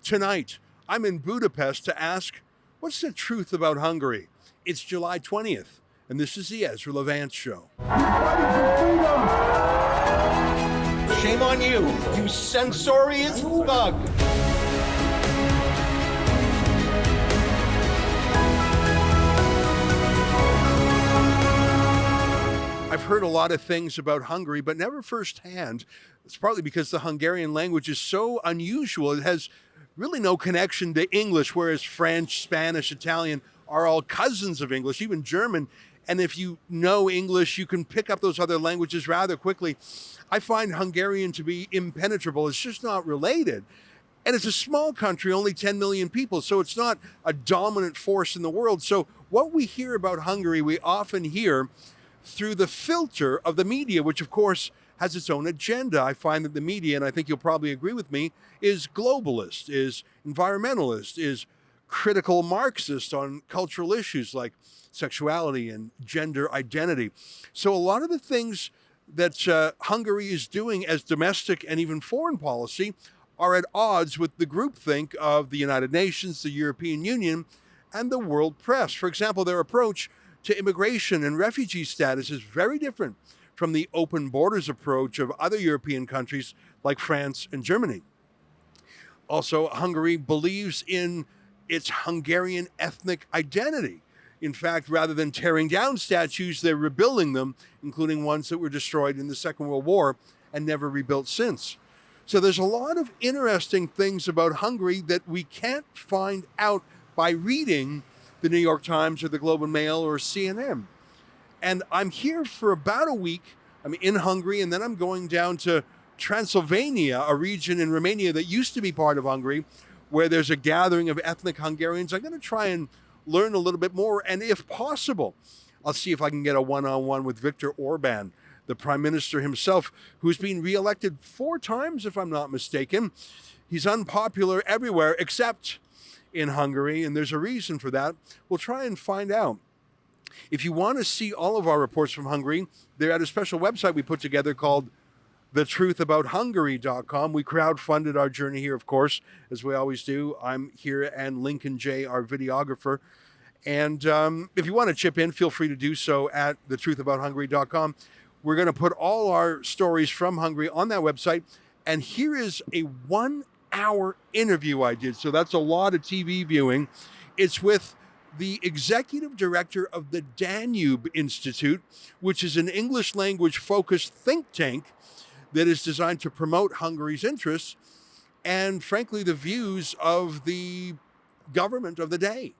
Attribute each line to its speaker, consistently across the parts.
Speaker 1: Tonight, I'm in Budapest to ask, what's the truth about Hungary? It's July 20th, and this is the Ezra Levant Show.
Speaker 2: Shame on you, you censorious thug!
Speaker 1: I've heard a lot of things about Hungary, but never firsthand. It's partly because the Hungarian language is so unusual. It has really no connection to English, whereas French, Spanish, Italian are all cousins of English, even German. And if you know English, you can pick up those other languages rather quickly. I find Hungarian to be impenetrable. It's just not related. And it's a small country, only 10 million people, so it's not a dominant force in the world. So what we hear about Hungary, we often hear through the filter of the media, which of course has its own agenda. I find that the media, and I think you'll probably agree with me, is globalist, is environmentalist, is critical Marxist on cultural issues like sexuality and gender identity. So a lot of the things that Hungary is doing as domestic and even foreign policy are at odds with the groupthink of the United Nations, the European Union, and the world press. For example, their approach to immigration and refugee status is very different from the open borders approach of other European countries like France and Germany. Also, Hungary believes in its Hungarian ethnic identity. In fact, rather than tearing down statues, they're rebuilding them, including ones that were destroyed in the Second World War and never rebuilt since. So there's a lot of interesting things about Hungary that we can't find out by reading the New York Times or the Globe and Mail or CNN. And I'm here for about a week. I'm in Hungary, and then I'm going down to Transylvania, a region in Romania that used to be part of Hungary, where there's a gathering of ethnic Hungarians. I'm going to try and learn a little bit more, and if possible, I'll see if I can get a one-on-one with Viktor Orban, the prime minister himself, who's been reelected 4 times, if I'm not mistaken. He's unpopular everywhere except in Hungary, and there's a reason for that. We'll try and find out. If you want to see all of our reports from Hungary, they're at a special website we put together called thetruthabouthungary.com. We crowdfunded our journey here, of course, as we always do. I'm here, and Lincoln J., our videographer. And if you want to chip in, feel free to do so at thetruthabouthungary.com. We're going to put all our stories from Hungary on that website. And here is a 1-hour interview I did. So that's a lot of TV viewing. It's with the executive director of the Danube Institute, which is an English language focused think tank that is designed to promote Hungary's interests and, frankly, the views of the government of the day,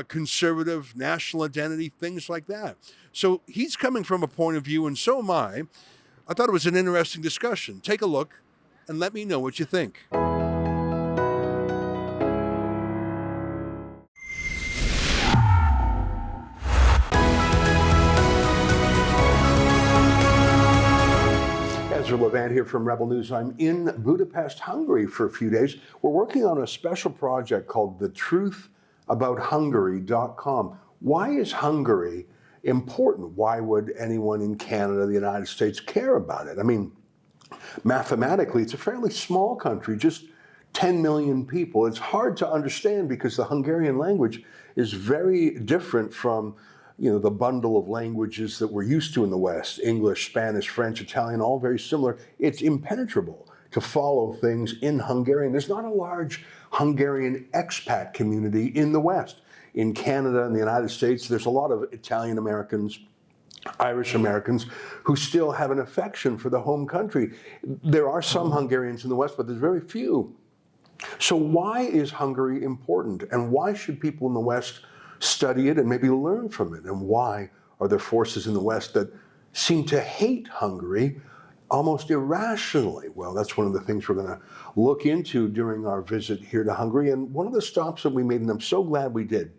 Speaker 1: conservative, national identity, things like that. So he's coming from a point of view, and so am I. I thought it was an interesting discussion. Take a look and let me know what you think. Ezra Levant here from Rebel News. I'm in Budapest, Hungary for a few days. We're working on a special project called thetruthabouthungary.com. Why is Hungary important? Why would anyone in Canada, the United States, care about it? I mean, mathematically, it's a fairly small country, just 10 million people. It's hard to understand because the Hungarian language is very different from the bundle of languages that we're used to in the West, English, Spanish, French, Italian, all very similar. It's impenetrable to follow things in Hungarian. There's not a large Hungarian expat community in the West. In Canada and the United States, there's a lot of Italian Americans, Irish Americans who still have an affection for the home country. There are some Hungarians in the West, but there's very few. So why is Hungary important? And why should people in the West study it and maybe learn from it? And why are there forces in the West that seem to hate Hungary almost irrationally? Well, that's one of the things we're going to look into during our visit here to Hungary. And one of the stops that we made, and I'm so glad we did,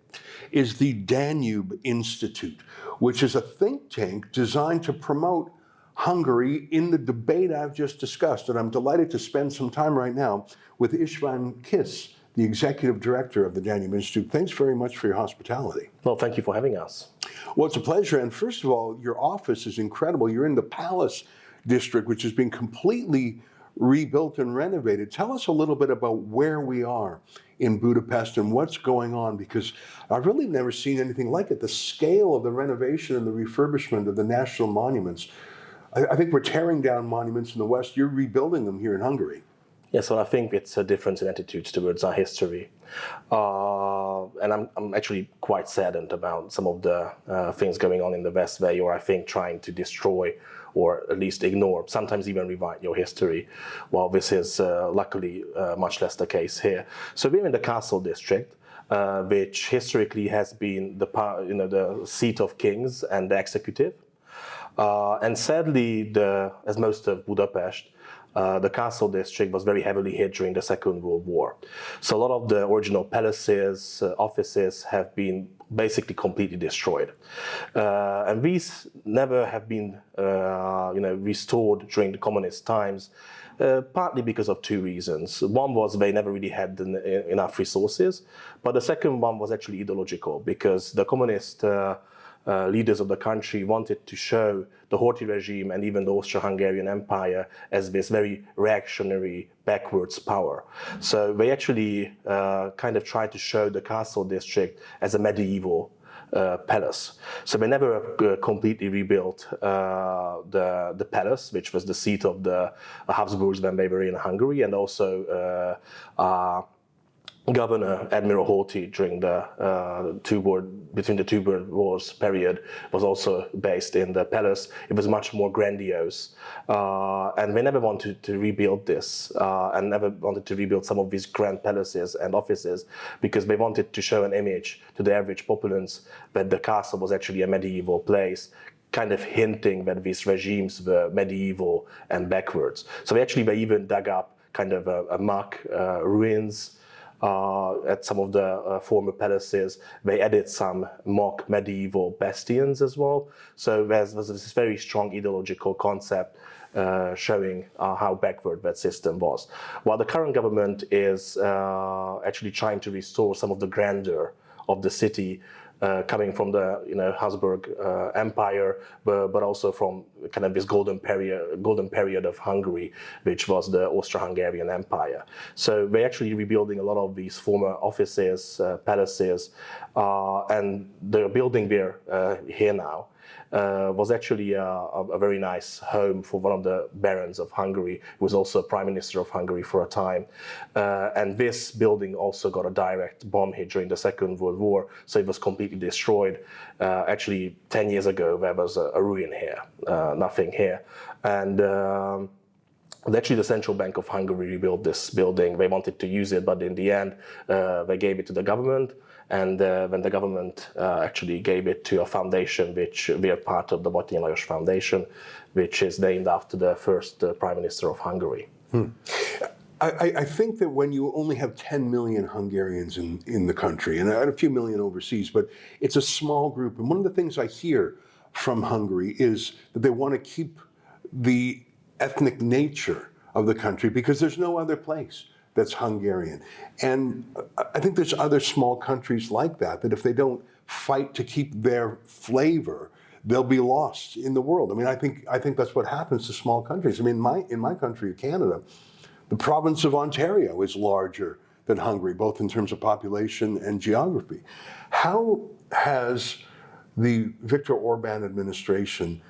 Speaker 1: is the Danube Institute, which is a think tank designed to promote Hungary in the debate I've just discussed. And I'm delighted to spend some time right now with István Kiss, the executive director of the Danube Institute. Thanks very much for your hospitality.
Speaker 3: Well, thank you for having us.
Speaker 1: Well, it's a pleasure. And first of all, your office is incredible. You're in the Palace District, which has been completely rebuilt and renovated. Tell us a little bit about where we are in Budapest and what's going on, because I've really never seen anything like it. The scale of the renovation and the refurbishment of the national monuments. I think we're tearing down monuments in the West. You're rebuilding them here in Hungary.
Speaker 3: Yeah, so I think it's a difference in attitudes towards our history. And I'm actually quite saddened about some of the things going on in the West, where you're, I think, trying to destroy or at least ignore, sometimes even rewrite your history. Well, this is luckily much less the case here. So we're in the Castle District, which historically has been the seat of kings and the executive. And sadly, as most of Budapest, the Castle District was very heavily hit during the Second World War. So a lot of the original palaces, offices have been basically completely destroyed. And these never have been restored during the communist times, partly because of two reasons. One was they never really had enough resources, but the second one was actually ideological, because the communist leaders of the country wanted to show the Horthy regime and even the Austro-Hungarian Empire as this very reactionary, backwards power. So they actually kind of tried to show the Castle District as a medieval palace. So they never completely rebuilt the palace, which was the seat of the Habsburgs when they were in Hungary, and also Governor Admiral Horthy during the between the two world wars period was also based in the palace. It was much more grandiose, and they never wanted to rebuild this, and never wanted to rebuild some of these grand palaces and offices, because they wanted to show an image to the average populace that the castle was actually a medieval place, kind of hinting that these regimes were medieval and backwards. So they even dug up kind of a mock ruins at some of the former palaces. They added some mock medieval bastions as well. So there's this very strong ideological concept showing how backward that system was. While the current government is actually trying to restore some of the grandeur of the city, coming from the Habsburg Empire, but also from kind of this golden period of Hungary, which was the Austro-Hungarian Empire. So they're actually rebuilding a lot of these former offices, palaces, and the building we're here now was actually a very nice home for one of the barons of Hungary, who was also Prime Minister of Hungary for a time. And this building also got a direct bomb hit during the Second World War, so it was completely destroyed. Actually, 10 years ago, there was a ruin here, nothing here. And actually, the Central Bank of Hungary rebuilt this building. They wanted to use it, but in the end, they gave it to the government. And when the government actually gave it to a foundation, which we are part of, the Batthyány Lajos Foundation, which is named after the first Prime Minister of Hungary.
Speaker 1: I think that when you only have 10 million Hungarians in the country, and a few million overseas, but it's a small group. And one of the things I hear from Hungary is that they want to keep the ethnic nature of the country, because there's no other place that's Hungarian. And I think there's other small countries like that if they don't fight to keep their flavor, they'll be lost in the world. I mean, I think that's what happens to small countries. I mean, in my country, Canada, the province of Ontario is larger than Hungary, both in terms of population and geography. How has the Viktor Orban administration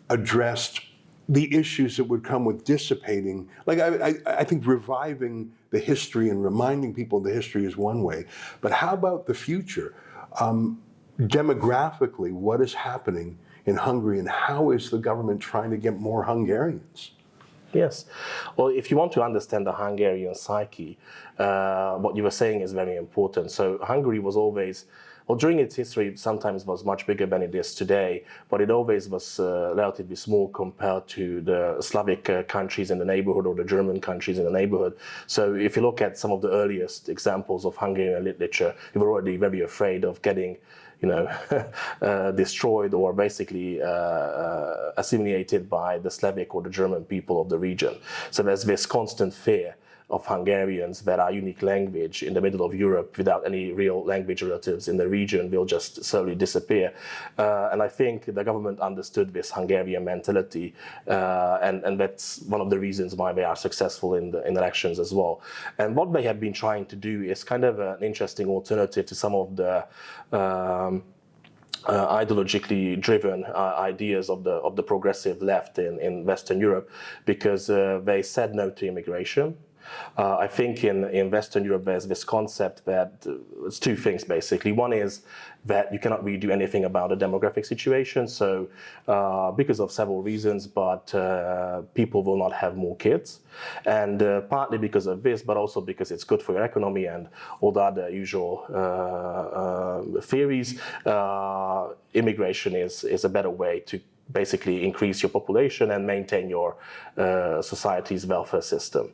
Speaker 1: addressed the issues that would come with dissipating? Like, I think reviving the history and reminding people the history is one way, but how about the future? Demographically, what is happening in Hungary, and how is the government trying to get more Hungarians?
Speaker 3: Yes. Well, if you want to understand the Hungarian psyche, what you were saying is very important. So Hungary was always, well, during its history, sometimes was much bigger than it is today, but it always was relatively small compared to the Slavic countries in the neighborhood or the German countries in the neighborhood. So if you look at some of the earliest examples of Hungarian literature, you were already very afraid of getting, destroyed or basically assimilated by the Slavic or the German people of the region. So there's this constant fear of Hungarians that are unique language in the middle of Europe without any real language relatives in the region will just slowly disappear. And I think the government understood this Hungarian mentality, and that's one of the reasons why they are successful in elections as well. And what they have been trying to do is kind of an interesting alternative to some of the ideologically driven ideas of the progressive left in Western Europe, because they said no to immigration. I think in Western Europe there's this concept that it's two things basically. One is that you cannot really do anything about the demographic situation, so because of several reasons, but people will not have more kids, and partly because of this, but also because it's good for your economy and all the other usual theories. Immigration is a better way to basically increase your population and maintain your society's welfare system.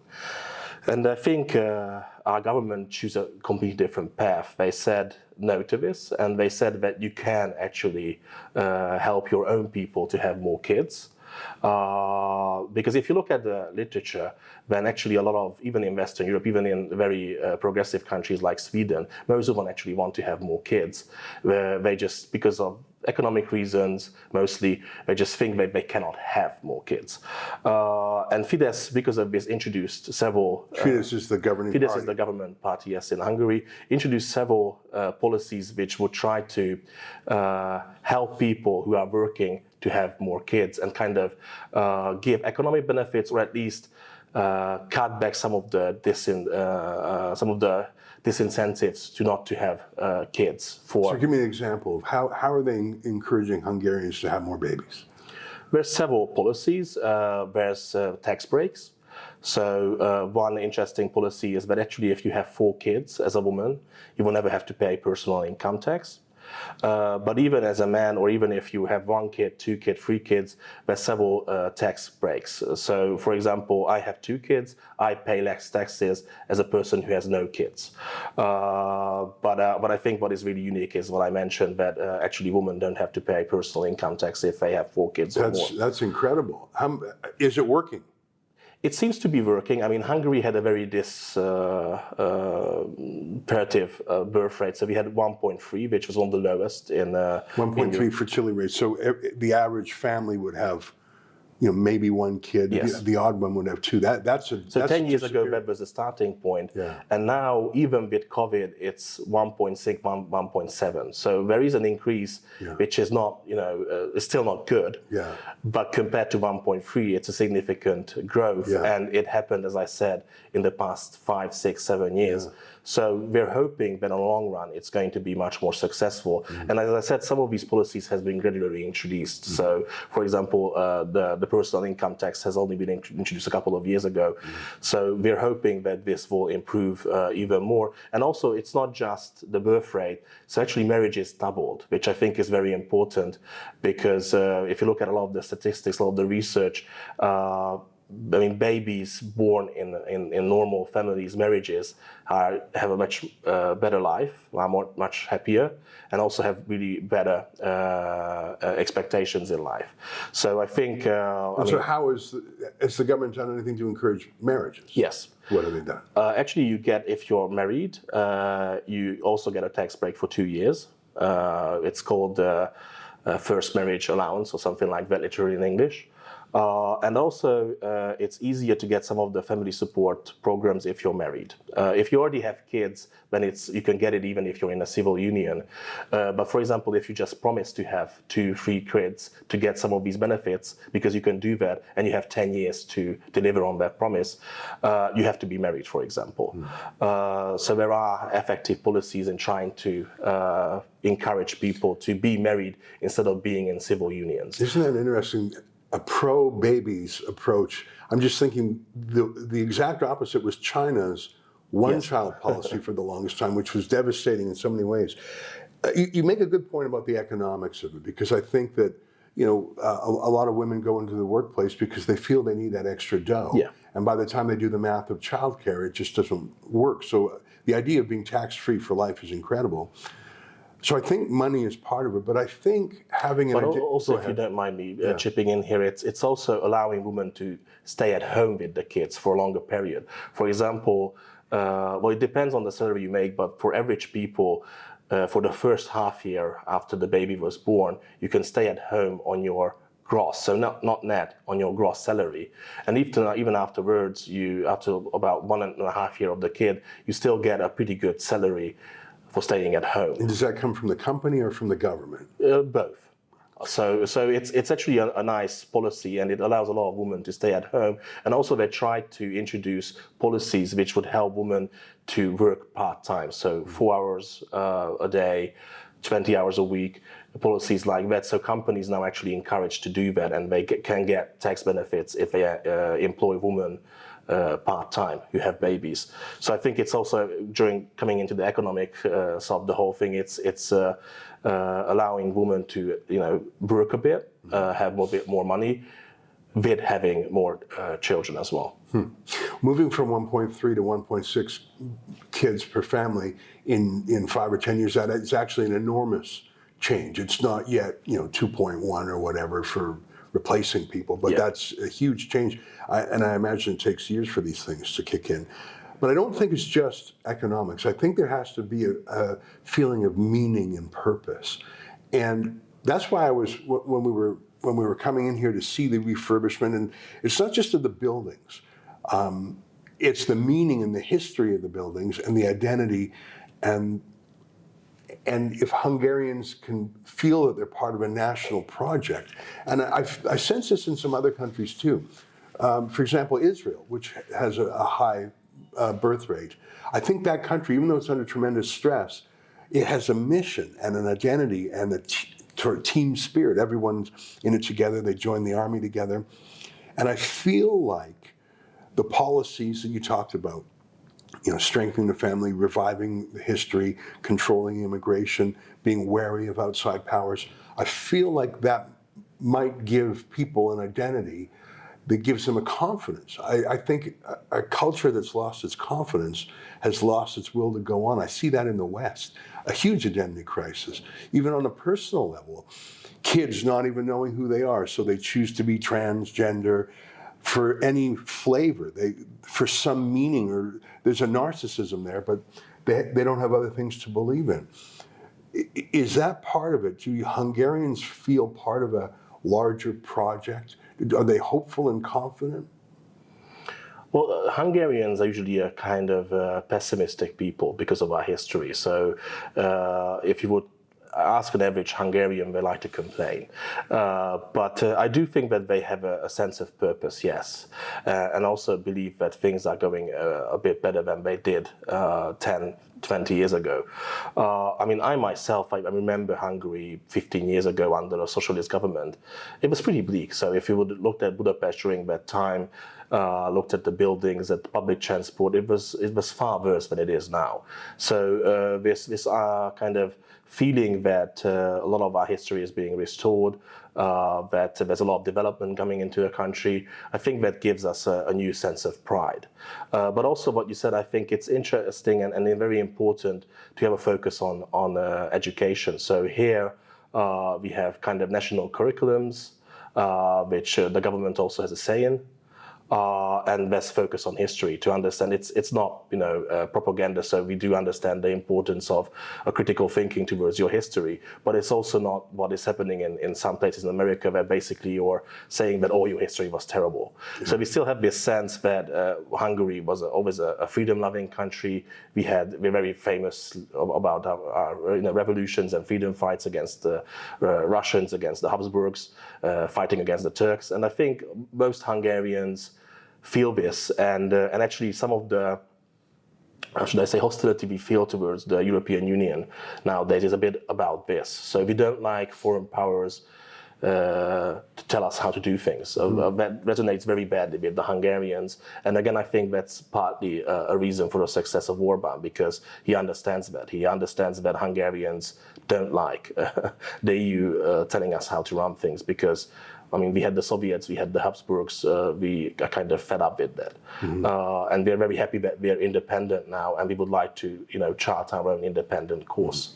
Speaker 3: And I think our government chose a completely different path. They said no to this, and they said that you can actually help your own people to have more kids. Because if you look at the literature, then actually a lot of, even in Western Europe, even in very progressive countries like Sweden, most of them actually want to have more kids. They just, because of economic reasons, mostly, they just think that they cannot have more kids. And Fidesz, because of this, introduced several...
Speaker 1: Fidesz is the governing party.
Speaker 3: Fidesz is the government party, yes, in Hungary. Introduced several policies which would try to help people who are working to have more kids and kind of give economic benefits, or at least cut back some of the disincentives to not to have kids.
Speaker 1: So give me an example of how are they encouraging Hungarians to have more babies?
Speaker 3: There's several policies. There's tax breaks. So one interesting policy is that actually if you have 4 kids as a woman, you will never have to pay personal income tax. But even as a man, or even if you have 1 kid, 2 kids, 3 kids, there's several tax breaks. So, for example, I have 2 kids, I pay less taxes as a person who has no kids. But I think what is really unique is what I mentioned, that actually women don't have to pay personal income tax if they have 4 kids or more.
Speaker 1: That's incredible. Is it working?
Speaker 3: It seems to be working. I mean, Hungary had a very imperative birth rate. So we had 1.3, which was one of the lowest in
Speaker 1: 1.3 fertility rate. So the average family would have, maybe 1 kid.
Speaker 3: Yes.
Speaker 1: The odd one would have 2.
Speaker 3: So 10 years ago, that was the starting point.
Speaker 1: Yeah.
Speaker 3: And now, even with COVID, it's 1.6, 1.7. So there is an increase, which is not, is still not good.
Speaker 1: Yeah.
Speaker 3: But compared to 1.3, it's a significant growth.
Speaker 1: Yeah.
Speaker 3: And it happened, as I said, in the past 5, 6, 7 years.
Speaker 1: Yeah.
Speaker 3: So we're hoping that in the long run, it's going to be much more successful. And as I said, some of these policies has been gradually introduced. So, for example, the personal income tax has only been introduced a couple of years ago. So we're hoping that this will improve even more. And also, it's not just the birth rate. So actually, marriage is doubled, which I think is very important, because if you look at a lot of the statistics, a lot of the research, babies born in normal families, marriages, have a much better life, are much happier, and also have really better expectations in life. So I think...
Speaker 1: how has the government done anything to encourage marriages?
Speaker 3: Yes.
Speaker 1: What have they done?
Speaker 3: Actually, if you're married, you also get a tax break for 2 years. It's called first marriage allowance or something like that, literally in English. And also, it's easier to get some of the family support programs if you're married. If you already have kids, then you can get it even if you're in a civil union. But for example, if you just promise to have 2, 3 kids to get some of these benefits, because you can do that, and you have 10 years to deliver on that promise, you have to be married, for example. So there are effective policies in trying to encourage people to be married instead of being in civil unions.
Speaker 1: Isn't that interesting? A pro-babies approach. I'm just thinking the exact opposite was China's one-child policy for the longest time, which was devastating in so many ways. You make a good point about the economics of it, because I think that a lot of women go into the workplace because they feel they need that extra dough.
Speaker 3: Yeah.
Speaker 1: And by the time they do the math of childcare, it just doesn't work. So the idea of being tax-free for life is incredible. So I think money is part of it, but I think having an...
Speaker 3: But also, if you don't mind me chipping in here, it's also allowing women to stay at home with the kids for a longer period. For example, well, it depends on the salary you make, but for average people, for the first half year after the baby was born, you can stay at home on your gross, so not net, on your gross salary. And even afterwards, after about 1.5 years of the kid, you still get a pretty good salary for staying at home.
Speaker 1: And does that come from the company or from the government?
Speaker 3: Both. So it's actually a nice policy, and it allows a lot of women to stay at home. And also they try to introduce policies which would help women to work part-time. So 4 hours a day, 20 hours a week, policies like that. So companies now actually encouraged to do that, and they can get tax benefits if they employ women part-time who have babies. So I think it's also, during coming into the economic side of the whole thing, it's allowing women to work a bit, have a bit more money, with having more children as well.
Speaker 1: Moving from 1.3 to 1.6 kids per family in 5 or 10 years, that is actually an enormous change. It's not yet 2.1 or whatever for replacing people, but that's a huge change. And I imagine it takes years for these things to kick in. But I don't think it's just economics. I think there has to be a feeling of meaning and purpose. And that's why I was, when we were coming in here to see the refurbishment, and it's not just of the buildings, it's the meaning and the history of the buildings and the identity, and if Hungarians can feel that they're part of a national project. And I sense this in some other countries too. For example, Israel, which has a high birth rate. I think that country, even though it's under tremendous stress, it has a mission and an identity and a team spirit. Everyone's in it together. They join the army together. And I feel like the policies that you talked about, strengthening the family, reviving the history, controlling immigration, being wary of outside powers, I feel like that might give people an identity that gives them a confidence. I think a culture that's lost its confidence has lost its will to go on. I see that in the West, a huge identity crisis. Even on a personal level, kids not even knowing who they are, so they choose to be transgender for any flavor, for some meaning, or there's a narcissism there, but they don't have other things to believe in. Is that part of it? Do Hungarians feel part of a larger project? Are they hopeful and confident?
Speaker 3: Well, Hungarians are usually a kind of pessimistic people because of our history. So if you would ask an average Hungarian, they like to complain. But I do think that they have a sense of purpose, yes. And also believe that things are going a bit better than they did 10, 20 years ago. I myself, I remember Hungary 15 years ago under a socialist government. It was pretty bleak. So if you would looked at Budapest during that time, looked at the buildings, at the public transport, it was far worse than it is now. So this kind of feeling that a lot of our history is being restored, that there's a lot of development coming into the country, I think that gives us a new sense of pride. But also what you said, I think it's interesting and very important to have a focus on education. So here we have kind of national curriculums, which the government also has a say in. And let's focus on history to understand it's not propaganda. So we do understand the importance of a critical thinking towards your history, but it's also not what is happening in some places in America where basically you're saying that your history was terrible. Mm-hmm. So we still have this sense that Hungary was always a freedom-loving country. We're very famous about our revolutions and freedom fights against the Russians, against the Habsburgs, fighting against the Turks, and I think most Hungarians feel this, and actually some of the, hostility we feel towards the European Union nowadays is a bit about this. So we don't like foreign powers to tell us how to do things. So that resonates very badly with the Hungarians. And again, I think that's partly a reason for the success of Orban, because he understands that. He understands that Hungarians don't like the EU telling us how to run things, because we had the Soviets, we had the Habsburgs, we are kind of fed up with that. Mm-hmm. And we're very happy that we're independent now, and we would like to, chart our own independent course.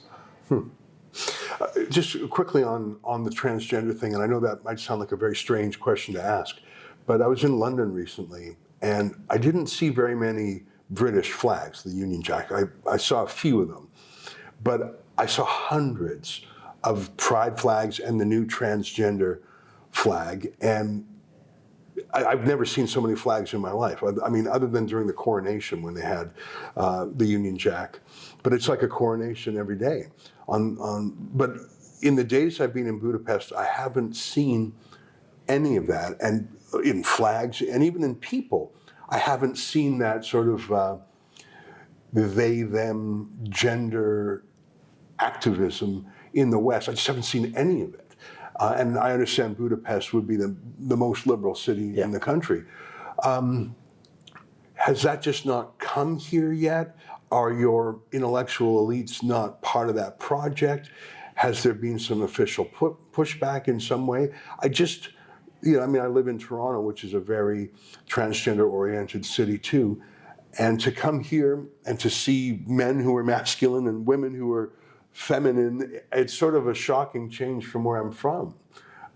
Speaker 1: Just quickly on the transgender thing, and I know that might sound like a very strange question to ask, but I was in London recently, and I didn't see very many British flags, the Union Jack. I saw a few of them, but I saw hundreds of pride flags and the new transgender flag, and I've never seen so many flags in my life. I mean, other than during the coronation when they had the Union Jack, but it's like a coronation every day. But in the days I've been in Budapest, I haven't seen any of that, and in flags and even in people, I haven't seen that sort of they/them gender activism in the West. I just haven't seen any of it. And I understand Budapest would be the most liberal city in the country. Has that just not come here yet? Are your intellectual elites not part of that project? Has there been some official pushback in some way? I live in Toronto, which is a very transgender-oriented city too. And to come here and to see men who are masculine and women who are feminine, it's sort of a shocking change from where I'm from.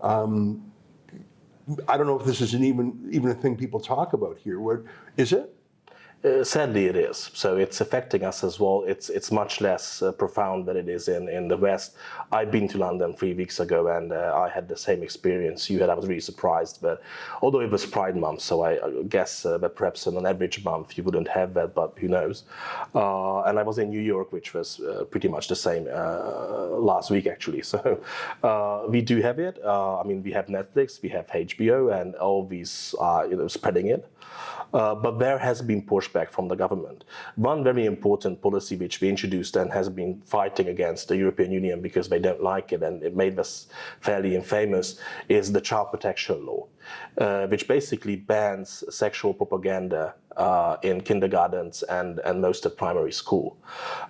Speaker 1: I don't know if this is even a thing people talk about here. Is it?
Speaker 3: Sadly, it is. So it's affecting us as well. It's much less profound than it is in the West. I've been to London 3 weeks ago, and I had the same experience you had. I was really surprised, but although it was Pride Month, so I guess that perhaps in an average month you wouldn't have that, but who knows? And I was in New York, which was pretty much the same last week, actually. So we do have it. We have Netflix, we have HBO, and all these are spreading it. But there has been pushback from the government. One very important policy which we introduced and has been fighting against the European Union because they don't like it, and it made us fairly infamous, is the child protection law, which basically bans sexual propaganda in kindergartens and most of primary school.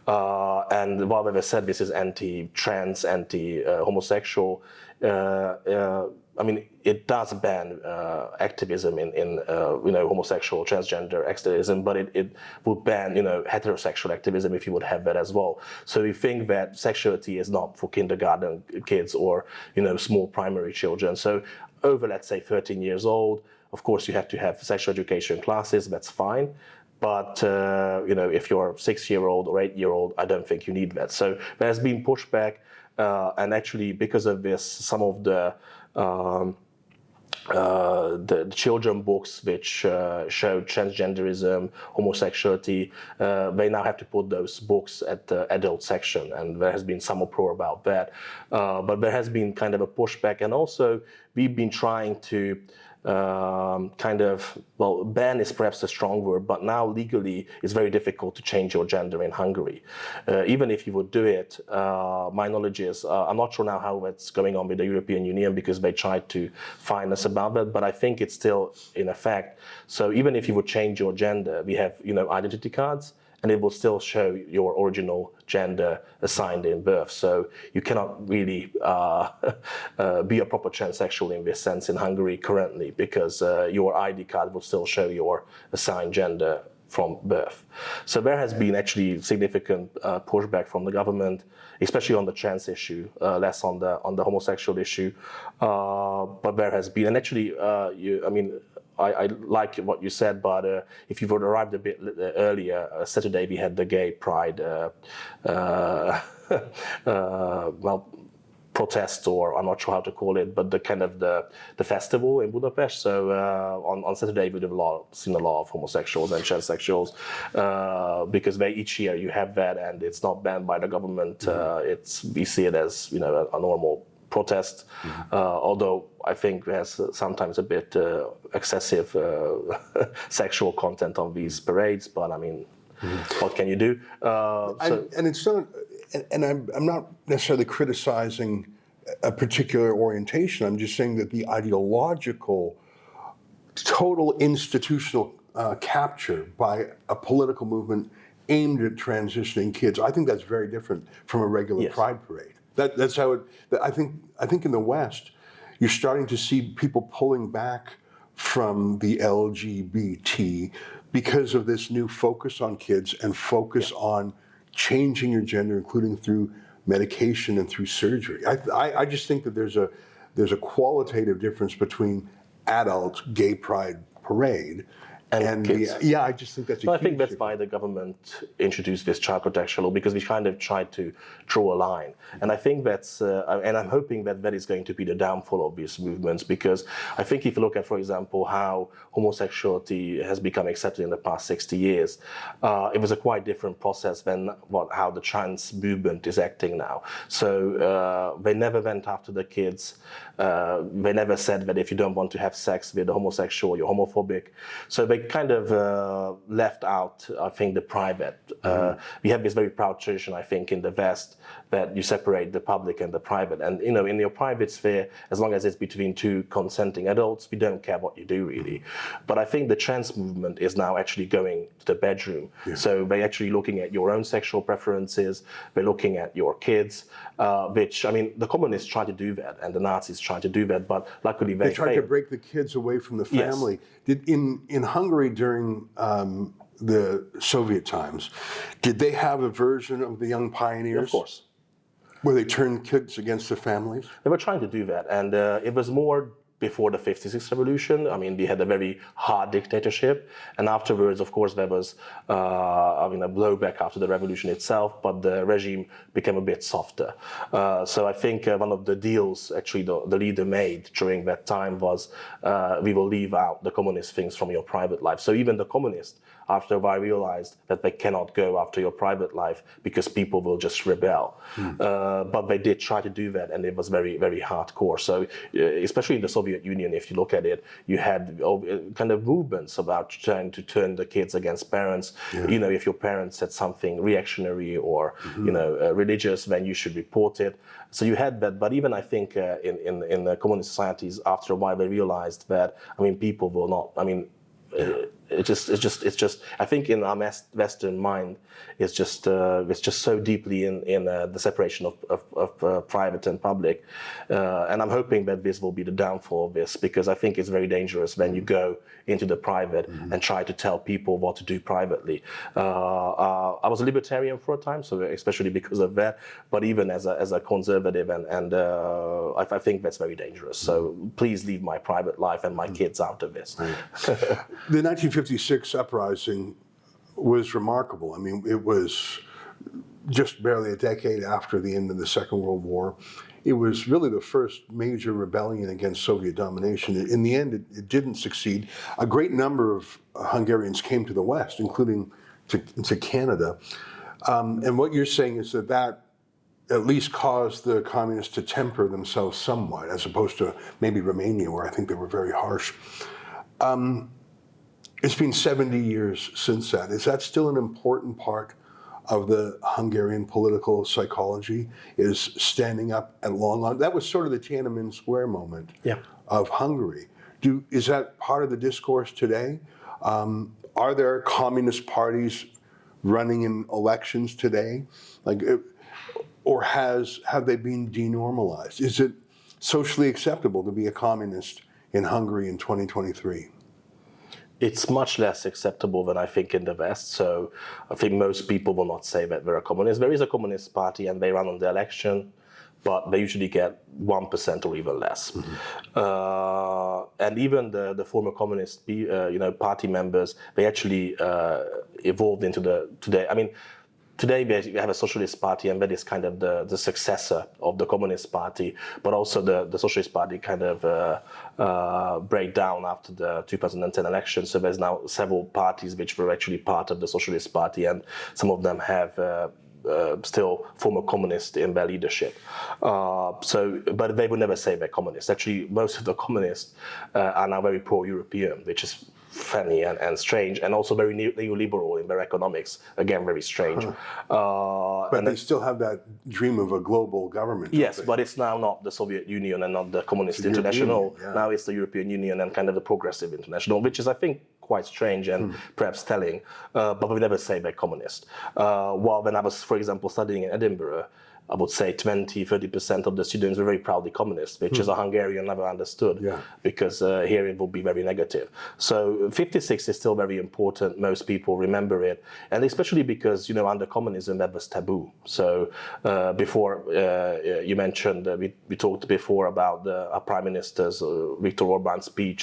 Speaker 3: And while they said this is anti-trans, anti-homosexual, it does ban activism in homosexual, transgender activism, but it would ban heterosexual activism if you would have that as well. So we think that sexuality is not for kindergarten kids or small primary children. So over, let's say, 13 years old, of course you have to have sexual education classes. That's fine. But if you're 6-year-old or 8-year-old, I don't think you need that. So there's been pushback. And actually, because of this, some of the children books which show transgenderism, homosexuality, they now have to put those books at the adult section, and there has been some uproar about that. But there has been kind of a pushback, and also we've been trying to ban is perhaps a strong word, but now legally it's very difficult to change your gender in Hungary. Even if you would do it, my knowledge is, I'm not sure now how that's going on with the European Union because they tried to fine us about that, but I think it's still in effect. So even if you would change your gender, we have, identity cards, and it will still show your original gender assigned in birth. So you cannot really be a proper transsexual in this sense in Hungary currently, because your ID card will still show your assigned gender from birth. So there has been actually significant pushback from the government, especially on the trans issue, less on the homosexual issue. But there has been, and actually, I like what you said, but if you would arrived a bit earlier, Saturday we had the gay pride protest, or I'm not sure how to call it, but the festival in Budapest. So on Saturday we would have seen a lot of homosexuals and transsexuals because each year you have that, and it's not banned by the government. We see it as a normal protest, although I think there's sometimes a bit excessive sexual content on these parades. But what can you do?
Speaker 1: And it's not. And I'm not necessarily criticizing a particular orientation. I'm just saying that the ideological, total institutional capture by a political movement aimed at transitioning kids, I think that's very different from a regular pride parade. That's how it. I think in the West, you're starting to see people pulling back from the LGBT because of this new focus on kids and focus on changing your gender, including through medication and through surgery. I just think that there's a qualitative difference between adult gay pride parade and
Speaker 3: kids.
Speaker 1: I just think that's a
Speaker 3: So I
Speaker 1: huge
Speaker 3: think that's
Speaker 1: difference.
Speaker 3: why the government introduced this child protection law, because we kind of tried to draw a line. And I think that's, and I'm hoping that that is going to be the downfall of these movements, because I think if you look at, for example, how homosexuality has become accepted in the past 60 years, it was a quite different process than how the trans movement is acting now. So they never went after the kids. They never said that if you don't want to have sex with a homosexual, you're homophobic. So they kind of left out, I think, the private. We have this very proud tradition, I think, in the West, that you separate the public and the private. And, you know, in your private sphere, as long as it's between two consenting adults, we don't care what you do, really. But I think the trans movement is now actually going to the bedroom. Yeah. So they're actually looking at your own sexual preferences. They're looking at your kids, which, I mean, the communists tried to do that, and the Nazis tried to do that, but luckily they
Speaker 1: tried
Speaker 3: failed.
Speaker 1: to break the kids away from the family.
Speaker 3: Yes.
Speaker 1: In Hungary during the Soviet times, did they have a version of the Young Pioneers?
Speaker 3: Of course.
Speaker 1: Where they turned kids against the families?
Speaker 3: They were trying to do that, and it was more before the 56 revolution. I mean, we had a very hard dictatorship, and afterwards, of course, there was a blowback after the revolution itself, but the regime became a bit softer. So I think one of the deals actually the leader made during that time was we will leave out the communist things from your private life. So even the communists, after a while, realized that they cannot go after your private life because people will just rebel. But they did try to do that, and it was very, very hardcore. So especially in the Soviet Union, if you look at it, you had kind of movements about trying to turn the kids against parents. Yeah. You know, if your parents said something reactionary or religious, then you should report it. So you had that. But even I think in the communist societies, after a while, they realized that people will not. It's just. I think in our Western mind, it's just so deeply in the separation of private and public, and I'm hoping that this will be the downfall of this, because I think it's very dangerous when you go into the private and try to tell people what to do privately. I was a libertarian for a time, so especially because of that. But even as a conservative, and I think that's very dangerous. So please leave my private life and my kids out of this.
Speaker 1: Right. The 1956 uprising was remarkable. I mean, it was just barely a decade after the end of the Second World War. It was really the first major rebellion against Soviet domination. In the end, it didn't succeed. A great number of Hungarians came to the West, including to Canada. And what you're saying is that at least caused the communists to temper themselves somewhat, as opposed to maybe Romania, where I think they were very harsh. It's been 70 years since that. Is that still an important part of the Hungarian political psychology, is standing up at long run? That was sort of the Tiananmen Square moment of Hungary. Is that part of the discourse today? Are there communist parties running in elections today? Or have they been denormalized? Is it socially acceptable to be a communist in Hungary in 2023?
Speaker 3: It's much less acceptable than I think in the West. So I think most people will not say that they're a communist. There is a communist party and they run on the election, but they usually get 1% or even less. And even the former communist party members, they actually evolved into today. I mean, today we have a socialist party, and that is kind of the successor of the communist party, but also the socialist party kind of break down after the 2010 election. So there's now several parties which were actually part of the socialist party, and some of them have still former communists in their leadership. But they would never say they're communists. Actually, most of the communists are now very pro-European, which is funny and strange, and also very neoliberal in their economics. Again, very strange.
Speaker 1: But they still have that dream of a global government.
Speaker 3: Yes, but it's now not the Soviet Union and not the Communist International. Now it's the European Union and kind of the Progressive International, which is, I think, quite strange and perhaps telling, but we never say they're communist. While when I was, for example, studying in Edinburgh, I would say 20-30% of the students were very proudly communist, which as a Hungarian never understood, because here it would be very negative. So 56 is still very important. Most people remember it, and especially because, you know, under communism that was taboo. So before you mentioned, we talked before about our Prime Minister's Viktor Orban's speech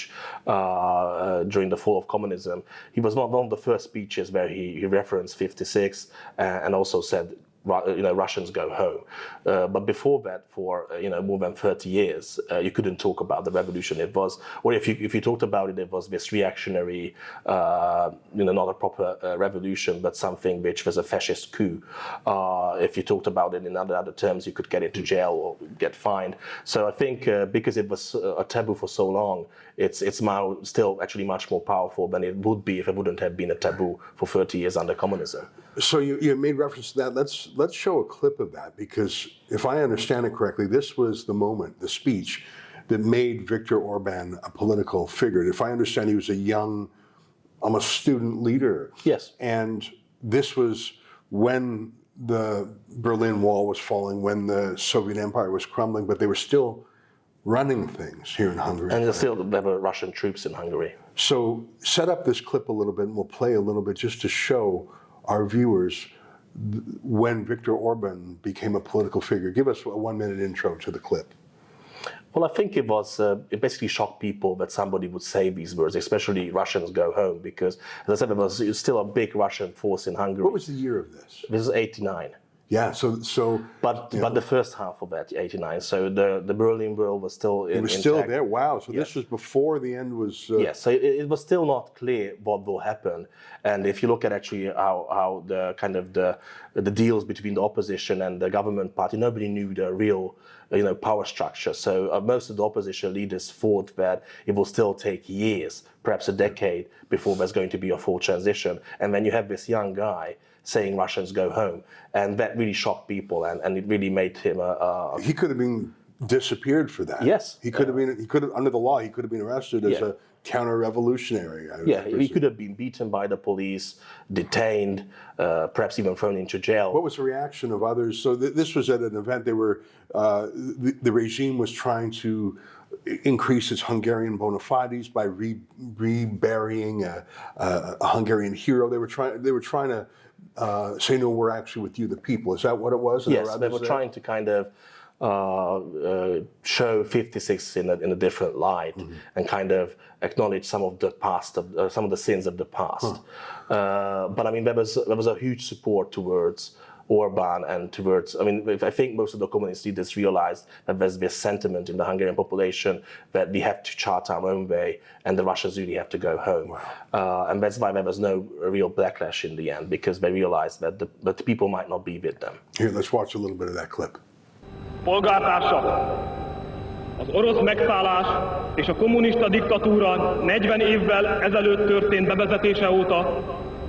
Speaker 3: during the fall of communism. He was one of the first speeches where he referenced 56 and also said, you know, Russians go home. But before that, for more than 30 years, you couldn't talk about the revolution. It was, or if you talked about it, it was this reactionary, not a proper revolution, but something which was a fascist coup. If you talked about it in other terms, you could get into jail or get fined. So I think because it was a taboo for so long, it's now still actually much more powerful than it would be if it wouldn't have been a taboo for 30 years under communism.
Speaker 1: So you made reference to that. Let's show a clip of that, because if I understand it correctly, this was the moment, the speech, that made Viktor Orban a political figure. If I understand, he was a young, almost student leader.
Speaker 3: Yes.
Speaker 1: And this was when the Berlin Wall was falling, when the Soviet Empire was crumbling, but they were still running things here in Hungary.
Speaker 3: And there were Russian troops in Hungary.
Speaker 1: So set up this clip a little bit, and we'll play a little bit just to show our viewers when Viktor Orban became a political figure. Give us a 1-minute intro to the clip.
Speaker 3: Well, I think it basically shocked people that somebody would say these words, especially Russians go home, because, as I said, there was still a big Russian force in Hungary.
Speaker 1: What was the year of this?
Speaker 3: This is 89.
Speaker 1: Yeah,
Speaker 3: But the first half of that, 89, so the Berlin Wall was still
Speaker 1: it was still there. Wow, so
Speaker 3: yes.
Speaker 1: This was before the end was...
Speaker 3: Yes, so it was still not clear what will happen. And if you look at actually how the kind of the deals between the opposition and the government party, nobody knew the real power structure. So most of the opposition leaders thought that it will still take years, perhaps a decade, before there's going to be a full transition. And then you have this young guy saying Russians go home, and that really shocked people, and it really made him
Speaker 1: He could have been disappeared for that.
Speaker 3: Yes.
Speaker 1: He could have under the law, he could have been arrested as a counter-revolutionary.
Speaker 3: He could have been beaten by the police, detained, perhaps even thrown into jail.
Speaker 1: What was the reaction of others? So this was at an event. They were the regime was trying to increase its Hungarian bona fides by reburying a Hungarian hero. They were trying to say, no, we're actually with you, the people. Is that what it was?
Speaker 3: Yes, they were trying to kind of show 56 in a different light, and kind of acknowledge some of the past, some of the sins of the past. But I mean, there was a huge support towards Orban and towards, I think most of the communist leaders realized that there's this sentiment in the Hungarian population that we have to chart our own way and the Russians really have to go home. Wow. And that's why there was no real backlash in the end, because they realized that the people might not be with them.
Speaker 1: Here, let's watch a little bit of that clip.
Speaker 4: Polgártársak, az orosz megszállás és a kommunista diktatúra 40 évvel ezelőtt történt bevezetése óta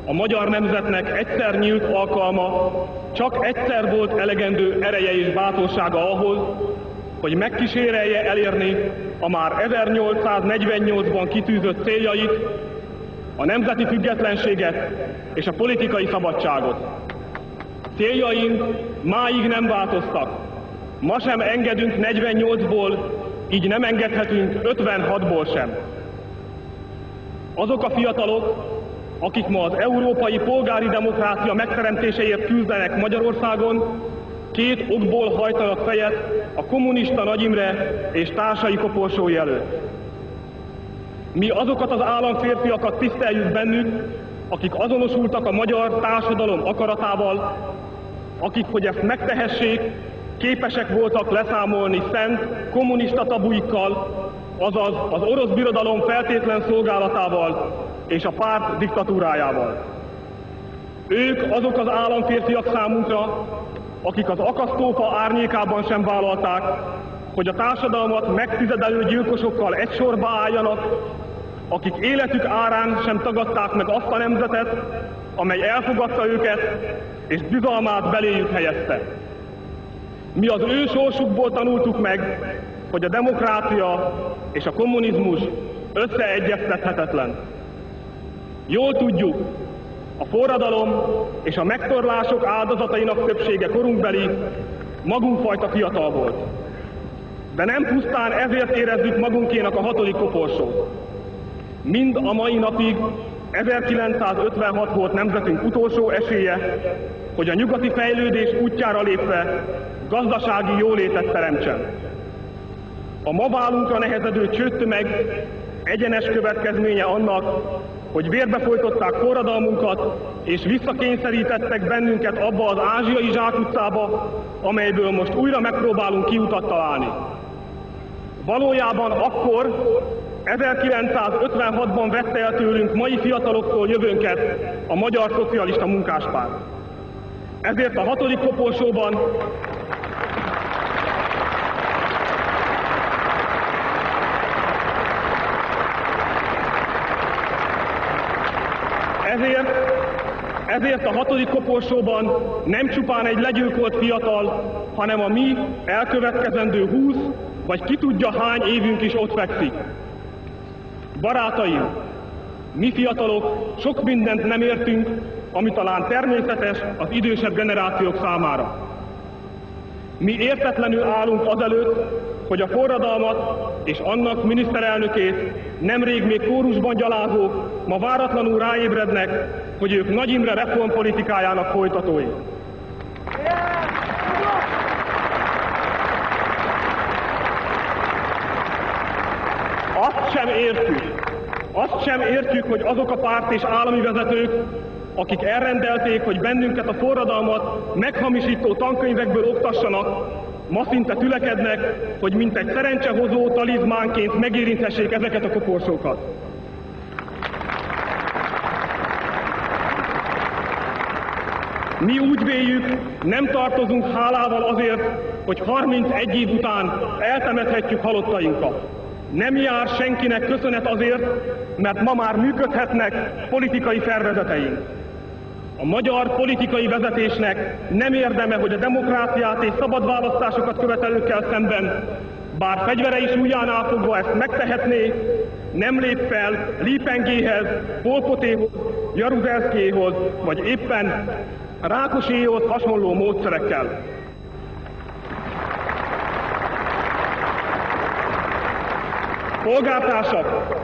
Speaker 4: a magyar nemzetnek egyszer nyílt alkalma, csak egyszer volt elegendő ereje és bátorsága ahhoz, hogy megkísérelje elérni a már 1848-ban kitűzött céljait, a nemzeti függetlenséget és a politikai szabadságot. Céljaink máig nem változtak. Ma sem engedünk 48-ból, így nem engedhetünk 56-ból sem. Azok a fiatalok, akik ma az európai polgári demokrácia megteremtéséért küzdenek Magyarországon, két okból hajtanak fejet a kommunista Nagy Imre és társai koporsói előtt. Mi azokat az államférfiakat tiszteljük bennük, akik azonosultak a magyar társadalom akaratával, akik, hogy ezt megtehessék, képesek voltak leszámolni szent kommunista tabuikkal, azaz az orosz birodalom feltétlen szolgálatával és a párt diktatúrájával. Ők azok az államférfiak számunkra, akik az akasztófa árnyékában sem vállalták, hogy a társadalmat megtizedelő gyilkosokkal egy sorba álljanak, akik életük árán sem tagadták meg azt a nemzetet, amely elfogadta őket és bizalmát beléjük helyezte. Mi az ő sorsukból tanultuk meg, hogy a demokrácia és a kommunizmus összeegyeztethetetlen. Jól tudjuk, a forradalom és a megtorlások áldozatainak többsége korunkbeli, magunkfajta fiatal volt. De nem pusztán ezért érezzük magunkénak a 6. koporsót. Mind a mai napig 1956 volt nemzetünk utolsó esélye, hogy a nyugati fejlődés útjára lépve gazdasági jólétet teremtsen. A ma válunkra nehezedő csődtömeg egyenes következménye annak, hogy vérbefolytották forradalmunkat, és visszakényszerítettek bennünket abba az ázsiai zsákutcába, amelyből most újra megpróbálunk kiutat találni. Valójában akkor, 1956-ban vette el tőlünk mai fiataloktól jövőnket a Magyar Szocialista Munkáspárt. Ezért a 6. koporsóban Ezért a 6. koporsóban nem csupán egy legyilkolt fiatal, hanem a mi elkövetkezendő 20 vagy ki tudja hány évünk is ott fekszik. Barátaim, mi fiatalok sok mindent nem értünk, ami talán természetes az idősebb generációk számára. Mi értetlenül állunk azelőtt, hogy a forradalmat és annak miniszterelnökét nemrég még kórusban gyalázók ma váratlanul ráébrednek, hogy ők Nagy Imre reformpolitikájának folytatói. Azt sem értjük, hogy azok a párt és állami vezetők, akik elrendelték, hogy bennünket a forradalmat meghamisító tankönyvekből oktassanak, ma szinte tülekednek, hogy mint egy szerencsehozó talizmánként megérinthessék ezeket a koporsókat. Mi úgy véljük, nem tartozunk hálával azért, hogy 31 év után eltemethetjük halottainkat. Nem jár senkinek köszönet azért, mert ma már működhetnek politikai szervezeteink. A magyar politikai vezetésnek nem érdeme, hogy a demokráciát és szabad választásokat követelőkkel szemben, bár fegyvere is ujjánál fogva ezt megtehetné, nem lép fel Lipengéhez, Pol Potéhoz, Jaruzelszkéhoz, vagy éppen Rákoséhoz hasonló módszerekkel. Polgártársak,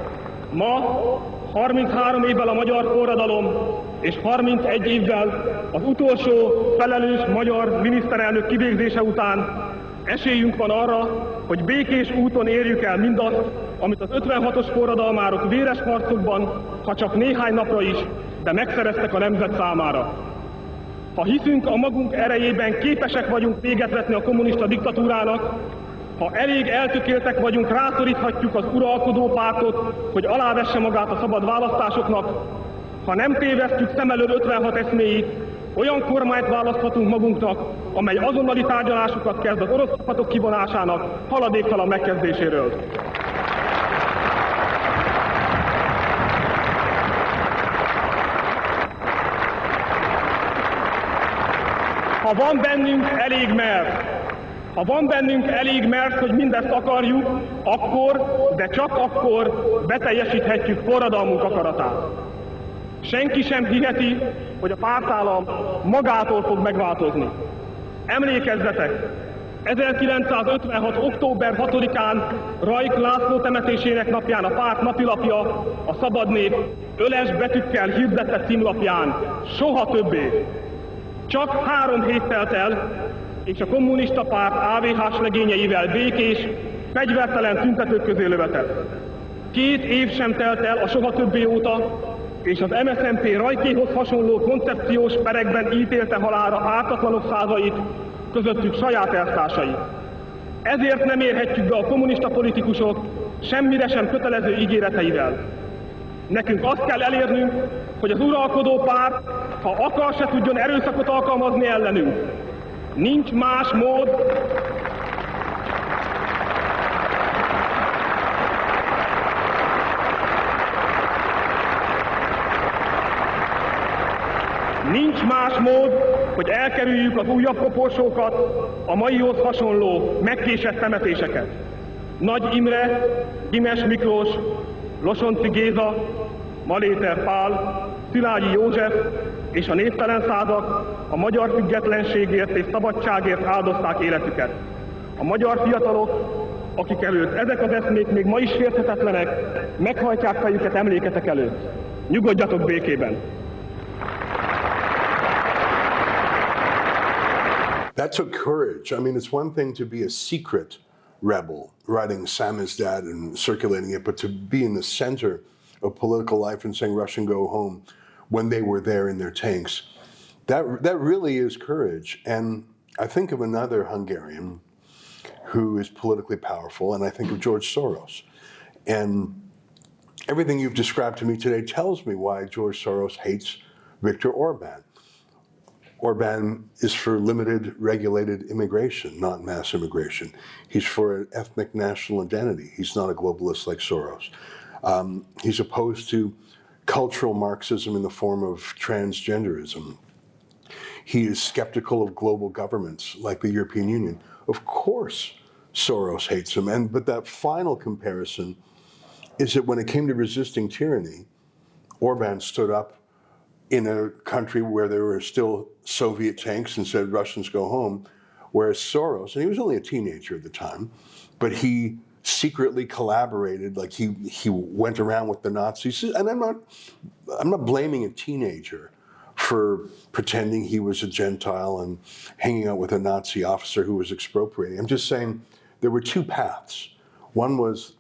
Speaker 4: ma 33 évvel a magyar forradalom és 31 évvel az utolsó felelős magyar miniszterelnök kivégzése után esélyünk van arra, hogy békés úton érjük el mindazt, amit az 56-os forradalmárok véres harcokban, ha csak néhány napra is, de megszereztek a nemzet számára. Ha hiszünk a magunk erejében, képesek vagyunk véget vetni a kommunista diktatúrának, ha elég eltökéltek vagyunk, rászoríthatjuk az uralkodó pártot, hogy alávesse magát a szabad választásoknak, ha nem tévesztjük szem elől 56 eszméit, olyan kormányt választhatunk magunknak, amely azonnali tárgyalásokat kezd az orosz csapatok kivonásának haladéktalan megkezdéséről. Ha van bennünk elég mert, hogy mindezt akarjuk, akkor, de csak akkor beteljesíthetjük forradalmunk akaratát. Senki sem hiheti, hogy a pártállam magától fog megváltozni. Emlékezzetek! 1956. október 6-án Rajk László temetésének napján a párt napilapja, a Szabad Nép öles betűkkel hirdetett címlapján: soha többé. Csak 3 hét telt el, és a kommunista párt AVH-s legényeivel békés, fegyvertelen tüntetők közé lövetett. 2 év sem telt el a soha többé óta, és az MSZNP Rajkéhoz hasonló koncepciós perekben ítélte halálra ártatlanok százait, közöttük saját elvtársait. Ezért nem érhetjük be a kommunista politikusok semmire sem kötelező ígéreteivel. Nekünk azt kell elérnünk, hogy az uralkodó párt, ha akar, se tudjon erőszakot alkalmazni ellenünk. Nincs más mód, hogy elkerüljük az újabb koporsókat, a maihoz hasonló, megkésett temetéseket. Nagy Imre, Gimes Miklós, Losonczy Géza, Maléter Pál, Szilágyi József és a névtelen százak a magyar függetlenségért és szabadságért áldozták életüket. A magyar fiatalok, akik előtt ezek az eszmék még ma is sérthetetlenek, meghajtják fejüket emléketek előtt. Nyugodjatok békében!
Speaker 1: That took courage. I mean, it's one thing to be a secret rebel, writing Samizdat and circulating it, but to be in the center of political life and saying Russian go home when they were there in their tanks, that really is courage. And I think of another Hungarian who is politically powerful, and I think of George Soros. And everything you've described to me today tells me why George Soros hates Viktor Orban. Orban is for limited, regulated immigration, not mass immigration. He's for an ethnic national identity. He's not a globalist like Soros. He's opposed to cultural Marxism in the form of transgenderism. He is skeptical of global governments like the European Union. Of course, Soros hates him. But that final comparison is that when it came to resisting tyranny, Orban stood up in a country where there were still Soviet tanks and said, Russians go home, whereas Soros, and he was only a teenager at the time, but he secretly collaborated, like he went around with the Nazis. And I'm not blaming a teenager for pretending he was a Gentile and hanging out with a Nazi officer who was expropriating. I'm just saying there were two paths. One was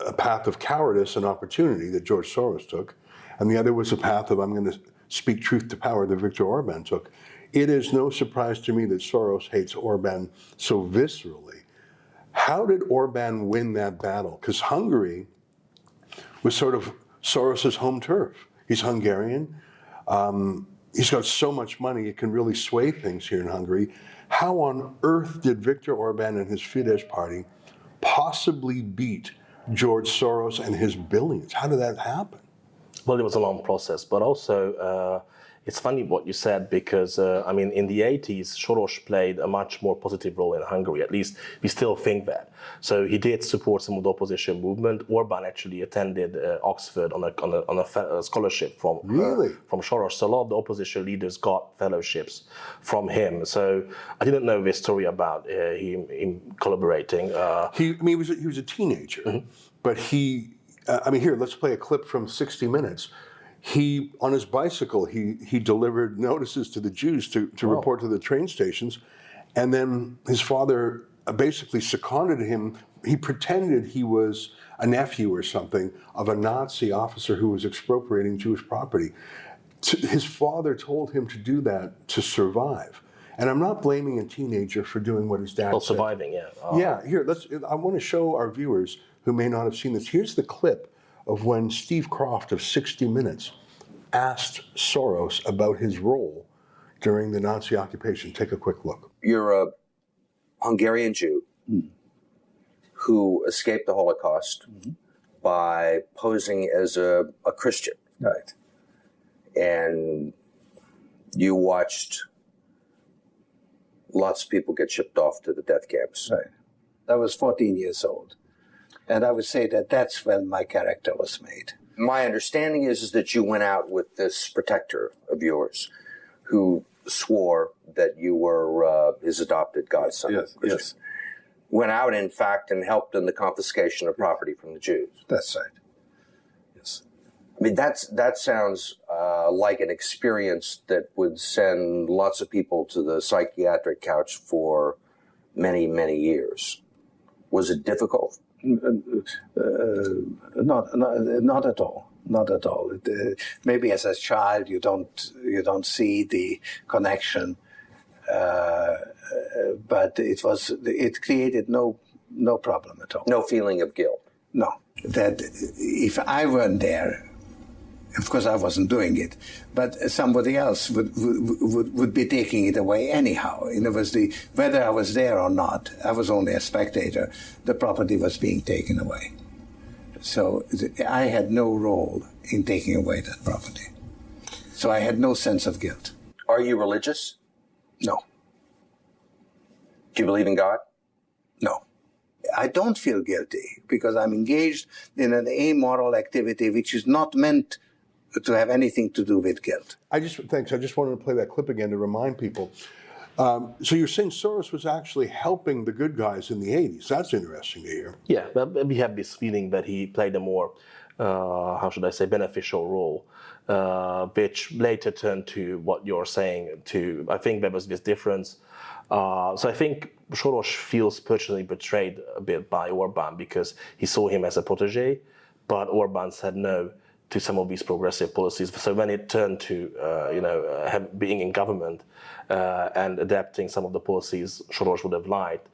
Speaker 1: a path of cowardice and opportunity that George Soros took, and the other was a path of I'm going to speak truth to power that Viktor Orban took. It is no surprise to me that Soros hates Orban so viscerally. How did Orban win that battle? Because Hungary was sort of Soros's home turf. He's Hungarian. He's got so much money, it can really sway things here in Hungary. How on earth did Viktor Orban and his Fidesz party possibly beat George Soros and his billions? How did that happen?
Speaker 3: Well, it was a long process, but also it's funny what you said because, I mean, in the 80s, Soros played a much more positive role in Hungary. At least we still think that. So he did support some of the opposition movement. Orban actually attended Oxford on a scholarship from Soros. So a lot of the opposition leaders got fellowships from him. So I didn't know this story about him collaborating.
Speaker 1: He was a teenager, but here, let's play a clip from 60 Minutes. He, on his bicycle, he delivered notices to the Jews to report to the train stations. And then his father basically seconded him. He pretended he was a nephew or something of a Nazi officer who was expropriating Jewish property. His father told him to do that to survive. And I'm not blaming a teenager for doing what his dad said.
Speaker 3: Surviving, yeah.
Speaker 1: Yeah, here, I want to show our viewers who may not have seen this. Here's the clip of when Steve Croft of 60 Minutes asked Soros about his role during the Nazi occupation. Take a quick look.
Speaker 5: You're a Hungarian Jew who escaped the Holocaust by posing as a Christian.
Speaker 6: Right.
Speaker 5: And you watched lots of people get shipped off to the death camps.
Speaker 6: Right. I was 14 years old. And I would say that that's when my character was made.
Speaker 5: My understanding is that you went out with this protector of yours who swore that you were his adopted godson.
Speaker 6: Yes.
Speaker 5: Went out, in fact, and helped in the confiscation of property from the Jews.
Speaker 6: That's right. Yes.
Speaker 5: I mean, that sounds like an experience that would send lots of people to the psychiatric couch for many, many years. Was it difficult?
Speaker 6: Not at all. Not at all. Maybe as a child you don't see the connection, but it created no problem at all.
Speaker 5: No feeling of guilt.
Speaker 6: No. That if I weren't there, of course I wasn't doing it, but somebody else would be taking it away anyhow. In other words, whether I was there or not, I was only a spectator. The property was being taken away. So I had no role in taking away that property. So I had no sense of guilt.
Speaker 5: Are you religious?
Speaker 6: No.
Speaker 5: Do you believe in God?
Speaker 6: No. I don't feel guilty because I'm engaged in an amoral activity which is not meant to have anything to do with guilt.
Speaker 1: Thanks. I just wanted to play that clip again to remind people. So you're saying Soros was actually helping the good guys in the 80s. That's interesting to hear.
Speaker 3: Yeah, but we have this feeling that he played a more, how should I say, beneficial role, which later turned to what you're saying. I think there was this difference. So I think Soros feels personally betrayed a bit by Orban because he saw him as a protege, but Orban said no to some of these progressive policies. So when it turned to being in government and adapting some of the policies Soros would have liked,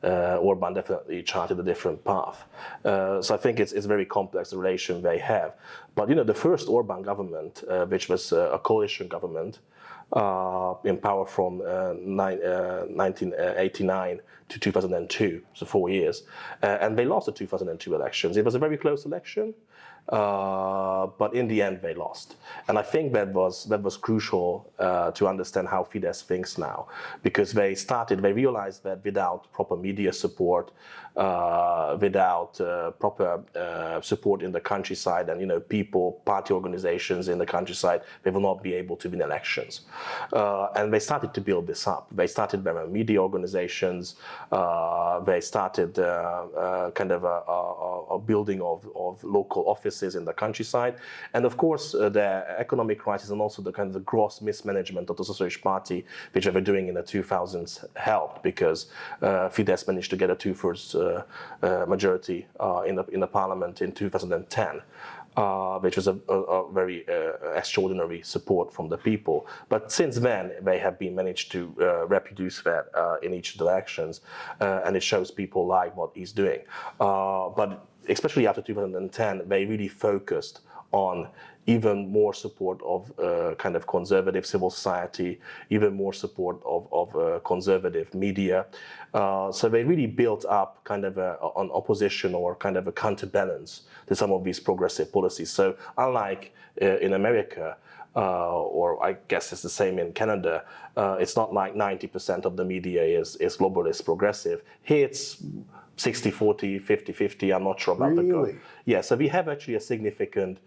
Speaker 3: Orban definitely charted a different path. So I think it's a very complex relation they have. But the first Orban government, which was a coalition government in power from 1989 to 2002, so 4 years, and they lost the 2002 elections. It was a very close election. But in the end they lost, and I think that was crucial to understand how Fidesz thinks now, because they realized that without proper media support, without proper support in the countryside and people, party organizations in the countryside, they will not be able to win elections. And they started to build this up. They started their media organizations. They started kind of a building of local offices in the countryside, and of course the economic crisis and also the kind of the gross mismanagement of the Socialist Party, which they were doing in the 2000s, helped, because Fidesz managed to get a 2/3 majority in the parliament in 2010. Which was a very extraordinary support from the people. But since then, they have been managed to reproduce that in each of the elections, and it shows people like what he's doing. But especially after 2010, they really focused on even more support of kind of conservative civil society, even more support of conservative media. So they really built up kind of an opposition or kind of a counterbalance to some of these progressive policies. So unlike in America, or I guess it's the same in Canada, it's not like 90% of the media is globalist progressive. Here it's 60-40, 50-50, I'm not sure about the goal. Yeah, so we have actually a significant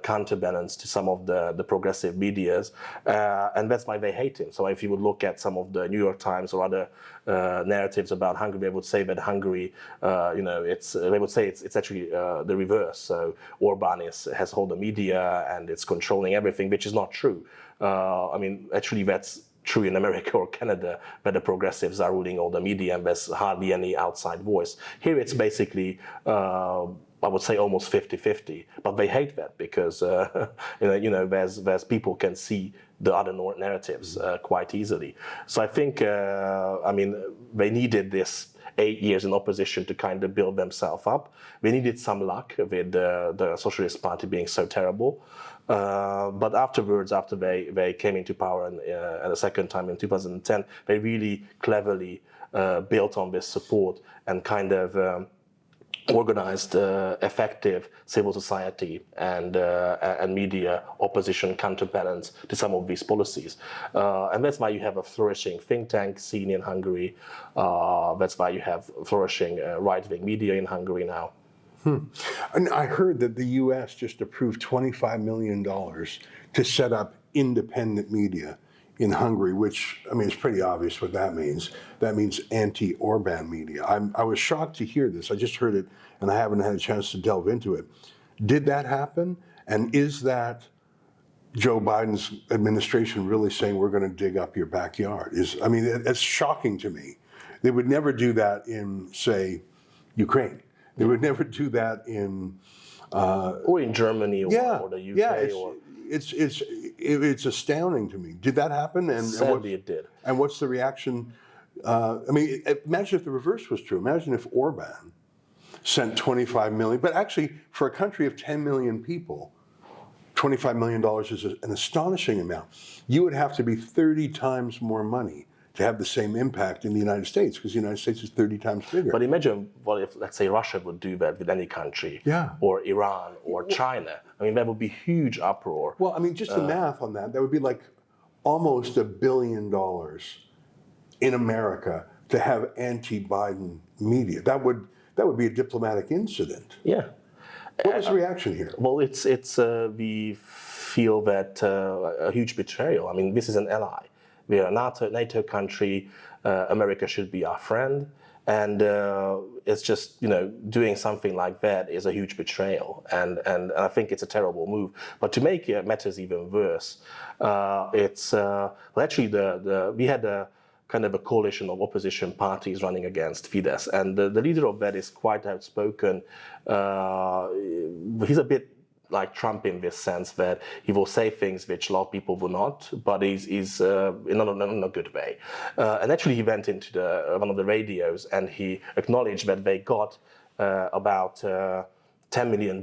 Speaker 3: counterbalance to some of the progressive medias, and that's why they hate him. So if you would look at some of the New York Times or other narratives about Hungary, they would say that Hungary, they would say it's actually the reverse. So Orban has hold the media and it's controlling everything, which is not true. I mean, actually that's true in America or Canada, where the progressives are ruling all the media and there's hardly any outside voice. Here it's basically, I would say almost 50-50, but they hate that because there's people can see the other narratives quite easily. So I think, they needed this 8 years in opposition to kind of build themselves up. They needed some luck with the Socialist Party being so terrible. But afterwards, after they came into power and the second time in 2010, they really cleverly built on this support and kind of organized effective civil society and media opposition counterbalance to some of these policies. And that's why you have a flourishing think tank scene in Hungary. That's why you have flourishing right-wing media in Hungary now.
Speaker 1: And I heard that the U.S. just approved $25 million to set up independent media in Hungary, which, I mean, it's pretty obvious what that means. That means anti-Orban media. I was shocked to hear this. I just heard it, and I haven't had a chance to delve into it. Did that happen? And is that Joe Biden's administration really saying we're going to dig up your backyard? It's shocking to me. They would never do that in, say, Ukraine. They would never do that in...
Speaker 3: or in Germany or the UK.
Speaker 1: Yeah, it's astounding to me. Did that happen?
Speaker 3: Sadly, it did.
Speaker 1: And what's the reaction? Imagine if the reverse was true. Imagine if Orban sent $25 million. But actually, for a country of 10 million people, $25 million is an astonishing amount. You would have to be 30 times more money to have the same impact in the United States, because the United States is 30 times bigger.
Speaker 3: But imagine what if, let's say, Russia would do that with any country, or Iran, or China. I mean, that would be huge uproar.
Speaker 1: Well, I mean, just the math on that would be like almost $1 billion in America to have anti-Biden media. That would be a diplomatic incident.
Speaker 3: Yeah.
Speaker 1: What was the reaction here?
Speaker 3: Well, it's we feel that a huge betrayal. I mean, this is an ally. We are a NATO country. America should be our friend. And it's just, doing something like that is a huge betrayal. And I think it's a terrible move. But to make matters even worse, we had a kind of a coalition of opposition parties running against Fidesz. And the leader of that is quite outspoken. He's a bit like Trump in this sense that he will say things which a lot of people will not, but he's in a good way. And actually he went into one of the radios and he acknowledged that they got about $10 million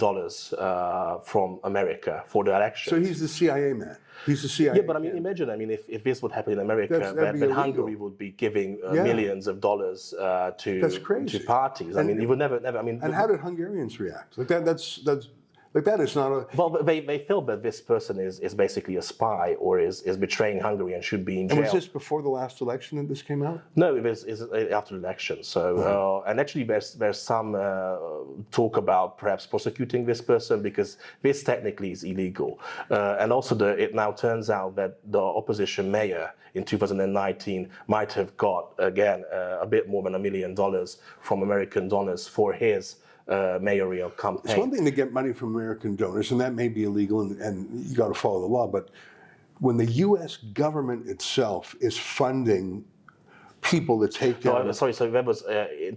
Speaker 3: from America for the election.
Speaker 1: So he's the CIA man. He's the CIA.
Speaker 3: Yeah, but I mean, imagine, if this would happen in America, that Hungary would be giving millions of dollars to parties. I mean, you would never. I mean,
Speaker 1: and how did Hungarians react? Like that is not a.
Speaker 3: Well, they feel that this person is basically a spy or is betraying Hungary and should be in jail.
Speaker 1: And was this before the last election that this came out?
Speaker 3: No, it was after the election. So, and actually, there's some talk about perhaps prosecuting this person because this technically is illegal. And also, it now turns out that the opposition mayor in 2019 might have got again a bit more than $1 million from American donors for his mayoral campaign.
Speaker 1: It's one thing to get money from American donors, and that may be illegal, and you got to follow the law. But when the U.S. government itself is funding people to take down,
Speaker 3: sorry. So that was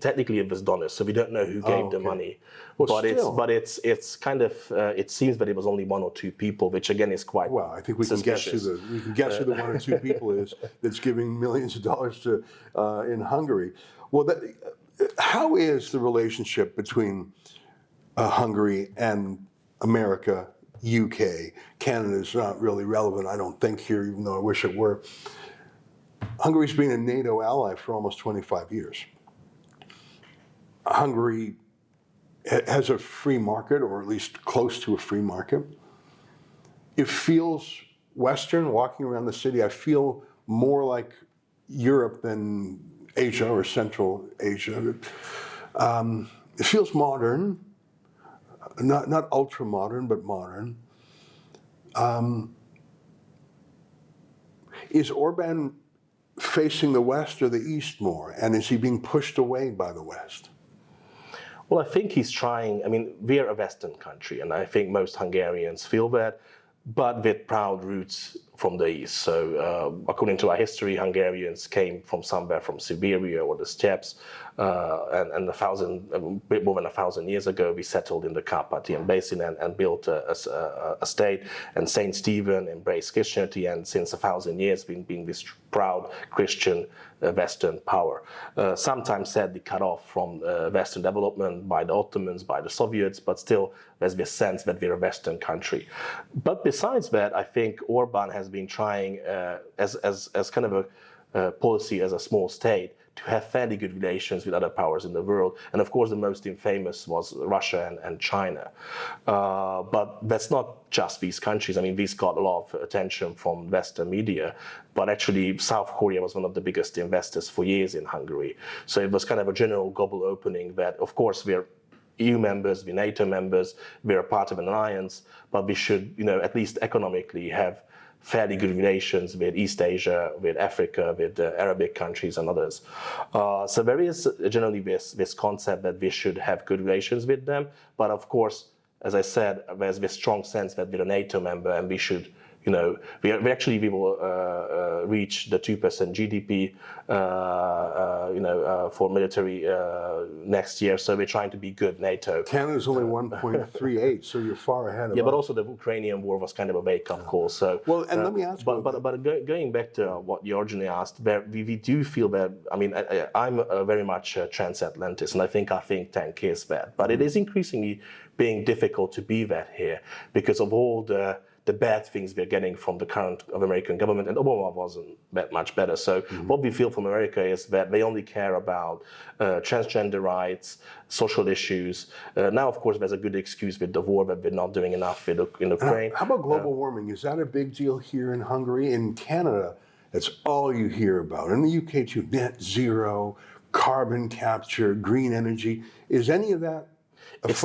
Speaker 3: technically it was donors, so we don't know who gave the money.
Speaker 1: Well,
Speaker 3: but it's kind of it seems that it was only one or two people, which again is quite.
Speaker 1: Well, I think we can guess who the one or two people is that's giving millions of dollars to in Hungary. Well, how is the relationship between Hungary and America, UK? Canada is not really relevant, I don't think, here, even though I wish it were. Hungary's been a NATO ally for almost 25 years. Hungary has a free market, or at least close to a free market. It feels Western, walking around the city. I feel more like Europe than Asia or Central Asia. It feels modern, not ultra modern, but modern. Is Orban facing the West or the East more, and is he being pushed away by the West?
Speaker 3: Well, I think he's trying. I mean, we're a Western country, and I think most Hungarians feel that, but with proud roots from the East. So according to our history, Hungarians came from somewhere from Siberia or the steppes, and a bit more than 1,000 years ago, we settled in the Carpathian Basin and built a state. And Saint Stephen embraced Christianity, and since 1,000 years, been this proud Christian Western power. Sometimes sadly cut off from Western development by the Ottomans, by the Soviets, but still there's this sense that we're a Western country. But besides that, I think Orban has been trying, as kind of a policy as a small state, to have fairly good relations with other powers in the world. And of course, the most infamous was Russia and China. But that's not just these countries. I mean, these got a lot of attention from Western media, but actually South Korea was one of the biggest investors for years in Hungary. So it was kind of a general global opening that, of course, we're EU members, we're NATO members, we're a part of an alliance, but we should, at least economically have fairly good relations with East Asia, with Africa, with the Arabic countries and others. So there is generally this concept that we should have good relations with them. But of course, as I said, there's this strong sense that we're a NATO member and we should, we will reach the 2% GDP, for military next year. So we're trying to be good NATO.
Speaker 1: Canada's only 1.38, so you're far ahead of us.
Speaker 3: Yeah, but also the Ukrainian war was kind of a wake-up call. So
Speaker 1: well, and let me ask you.
Speaker 3: But going back to what you originally asked, we do feel that. I mean, I'm very much a transatlantist, and I think our think tank is that. But it is increasingly being difficult to be that here because of all the bad things we're getting from the current American government, and Obama wasn't that much better. So what we feel from America is that they only care about transgender rights, social issues. Now, of course, there's a good excuse with the war that we're not doing enough in Ukraine.
Speaker 1: How about global warming? Is that a big deal here in Hungary? In Canada, that's all you hear about. In the UK too, net zero, carbon capture, green energy. Is any of that
Speaker 3: It's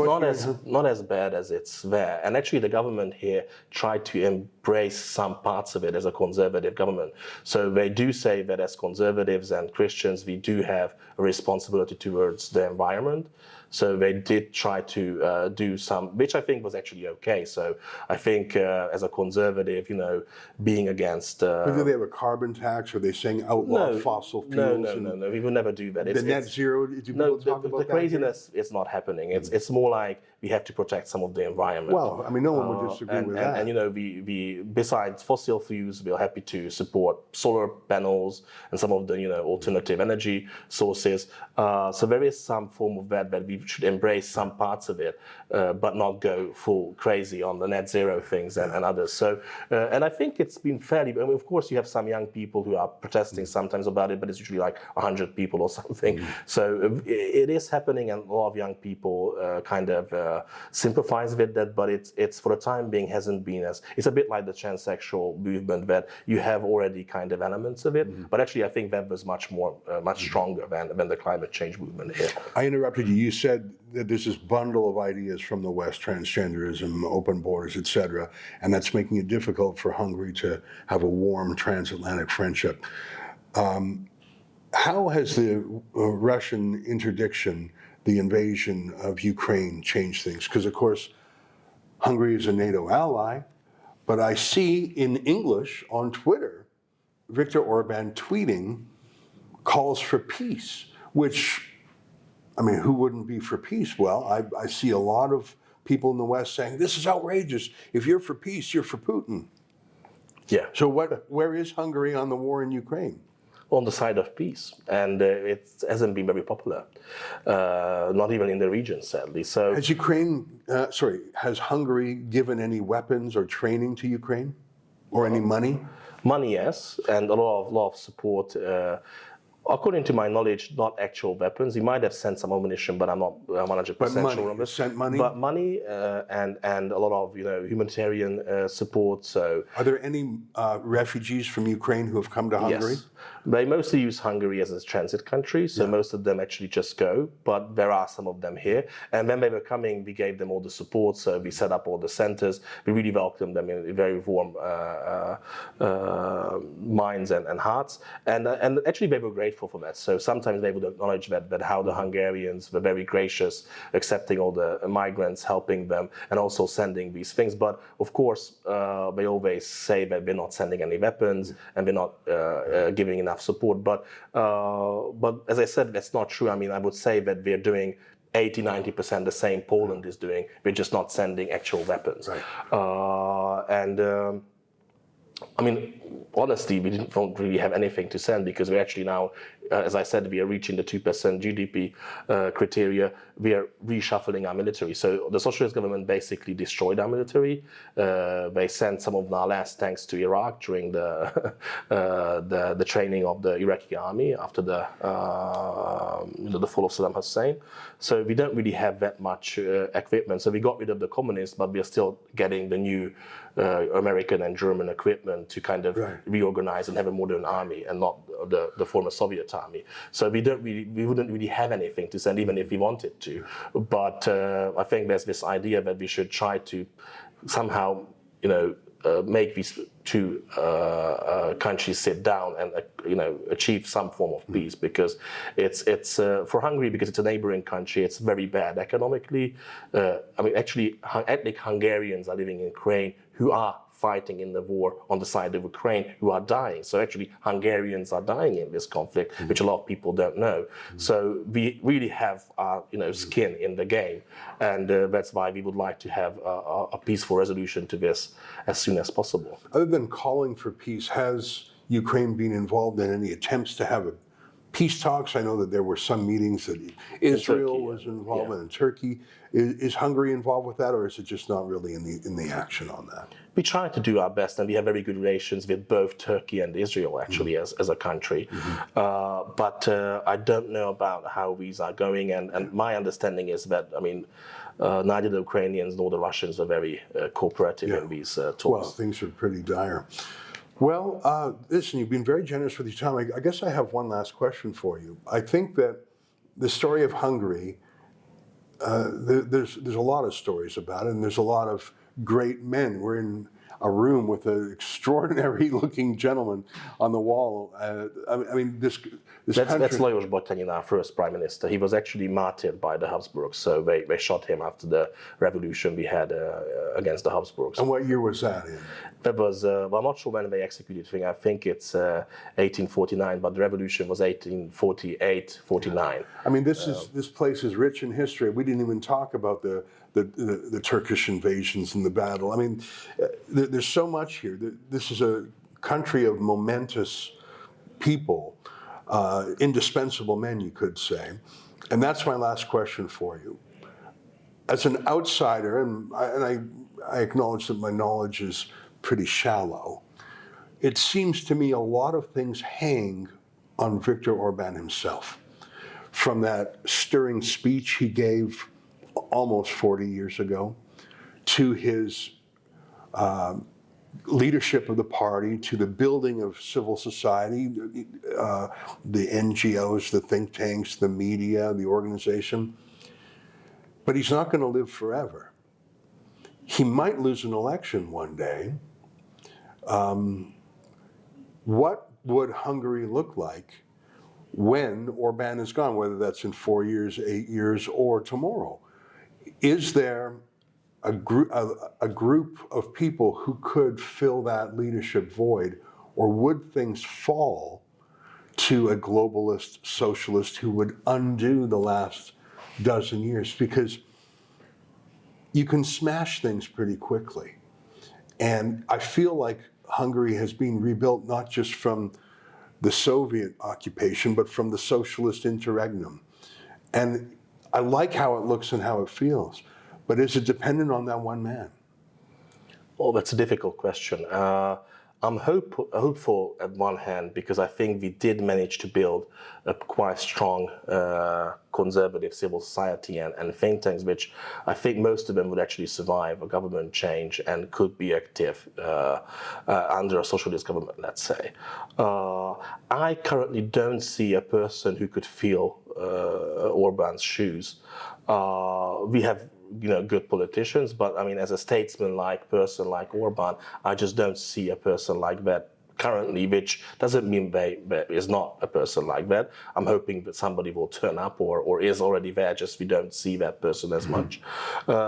Speaker 3: not as bad as it's there. And actually the government here tried to embrace some parts of it as a conservative government. So they do say that as conservatives and Christians, we do have a responsibility towards the environment. So they did try to do some, which I think was actually okay. So I think as a conservative, being against...
Speaker 1: But do they have a carbon tax? Are they saying outlaw fossil fuels?
Speaker 3: No. We would never do that.
Speaker 1: The net zero, do people talk about that?
Speaker 3: The craziness is not happening. It's more like we have to protect some of the environment.
Speaker 1: Well, I mean, no one would disagree with that.
Speaker 3: And we besides fossil fuels, we are happy to support solar panels and some of the alternative energy sources. So there is some form of that we should embrace some parts of it, but not go full crazy on the net zero things and others. So and I think it's been fairly. I mean, of course, you have some young people who are protesting sometimes about it, but it's usually like 100 people or something. So it is happening, and a lot of young people kind of sympathize with that. But it's for the time being hasn't been as. It's a bit like the transsexual movement that you have already kind of elements of it, but actually I think that was much stronger than the climate change movement here.
Speaker 1: I interrupted you. You said that there's this bundle of ideas from the West, transgenderism, open borders, etc., and that's making it difficult for Hungary to have a warm transatlantic friendship. How has the Russian interdiction, the invasion of Ukraine, changed things? Because, of course, Hungary is a NATO ally, but I see in English on Twitter, Viktor Orban tweeting calls for peace, which, I mean, who wouldn't be for peace? Well, I see a lot of people in the West saying, this is outrageous. If you're for peace, you're for Putin.
Speaker 3: Yeah.
Speaker 1: So where is Hungary on the war in Ukraine?
Speaker 3: On the side of peace, and it hasn't been very popular, not even in the region, sadly. So
Speaker 1: has Hungary given any weapons or training to Ukraine, or any money?
Speaker 3: Money, yes, and a lot of support. According to my knowledge, not actual weapons. He might have sent some ammunition, but I'm not 100% sure on this.
Speaker 1: Sent money?
Speaker 3: But money and a lot of humanitarian support. So,
Speaker 1: are there any refugees from Ukraine who have come to Hungary?
Speaker 3: Yes. They mostly use Hungary as a transit country, so most of them actually just go, but there are some of them here. And when they were coming, we gave them all the support, so we set up all the centers. We really welcomed them in very warm minds and hearts. And actually they were grateful for that. So sometimes they would acknowledge that how the Hungarians were very gracious, accepting all the migrants, helping them, and also sending these things. But of course, they always say that we're not sending any weapons and we're not giving enough support, but as I said, that's not true. I mean, I would say that we're doing 80-90% the same Poland is doing. We're just not sending actual weapons.
Speaker 1: Right.
Speaker 3: I mean, honestly, we don't really have anything to send because we're actually now, as I said, we are reaching the 2% GDP criteria. We are reshuffling our military. So the socialist government basically destroyed our military. They sent some of our last tanks to Iraq during the training of the Iraqi army after the fall of Saddam Hussein. So we don't really have that much equipment. So we got rid of the communists, but we are still getting the new American and German equipment to kind of reorganize and have a modern army and not the former Soviet army. So we wouldn't really have anything to send even if we wanted to. But I think there's this idea that we should try to somehow, make these two countries sit down and achieve some form of peace, because it's for Hungary, because it's a neighboring country, it's very bad economically. I mean, actually, ethnic Hungarians are living in Ukraine who are fighting in the war on the side of Ukraine, who are dying. So actually Hungarians are dying in this conflict, which a lot of people don't know. So we really have our skin in the game, and that's why we would like to have a peaceful resolution to this as soon as possible.
Speaker 1: Other than calling for peace, has Ukraine been involved in any attempts to have peace talks? I know that there were some meetings that Israel was involved in, and Turkey. Is Hungary involved with that, or is it just not really in the action on that?
Speaker 3: We try to do our best, and we have very good relations with both Turkey and Israel, actually, as a country. But I don't know about how these are going, and my understanding is that, I mean, neither the Ukrainians nor the Russians are very cooperative in these talks.
Speaker 1: Well, things are pretty dire. Well, listen, you've been very generous with your time. I guess I have one last question for you. I think that the story of Hungary there's a lot of stories about it, and there's a lot of great men. We're in a room with an extraordinary-looking gentleman on the wall. I mean, this
Speaker 3: That's
Speaker 1: country.
Speaker 3: Lajos Botyanyin, our first prime minister. He was actually martyred by the Habsburgs, so they shot him after the revolution we had against the Habsburgs.
Speaker 1: And what year was that in?
Speaker 3: That was, well, I'm not sure when they executed him. I think it's 1849, but the revolution was 1848, 49.
Speaker 1: I mean, this place is rich in history. We didn't even talk about the Turkish invasions and the battle. I mean, there's so much here. This is a country of momentous people, indispensable men, you could say. And that's my last question for you. As an outsider, and I acknowledge that my knowledge is pretty shallow, it seems to me a lot of things hang on Viktor Orban himself. From that stirring speech he gave almost 40 years ago, to his leadership of the party, to the building of civil society, the NGOs, the think tanks, the media, the organization. But he's not going to live forever. He might lose an election one day. What would Hungary look like when Orban is gone, whether that's in 4 years, 8 years, or tomorrow? Is there a group of people who could fill that leadership void, or would things fall to a globalist socialist who would undo the last dozen years? Because you can smash things pretty quickly. And I feel like Hungary has been rebuilt not just from the Soviet occupation, but from the socialist interregnum. And I like how it looks and how it feels. But is it dependent on that one man?
Speaker 3: Well, that's a difficult question. I'm hopeful at one hand, because I think we did manage to build a quite strong conservative civil society and think tanks, which I think most of them would actually survive a government change and could be active under a socialist government, let's say. I currently don't see a person who could fill Orban's shoes. We have good politicians, but I mean, as a statesman-like person like Orban, I just don't see a person like that currently, which doesn't mean they is not a person like that. I'm hoping that somebody will turn up or is already there, just we don't see that person as much.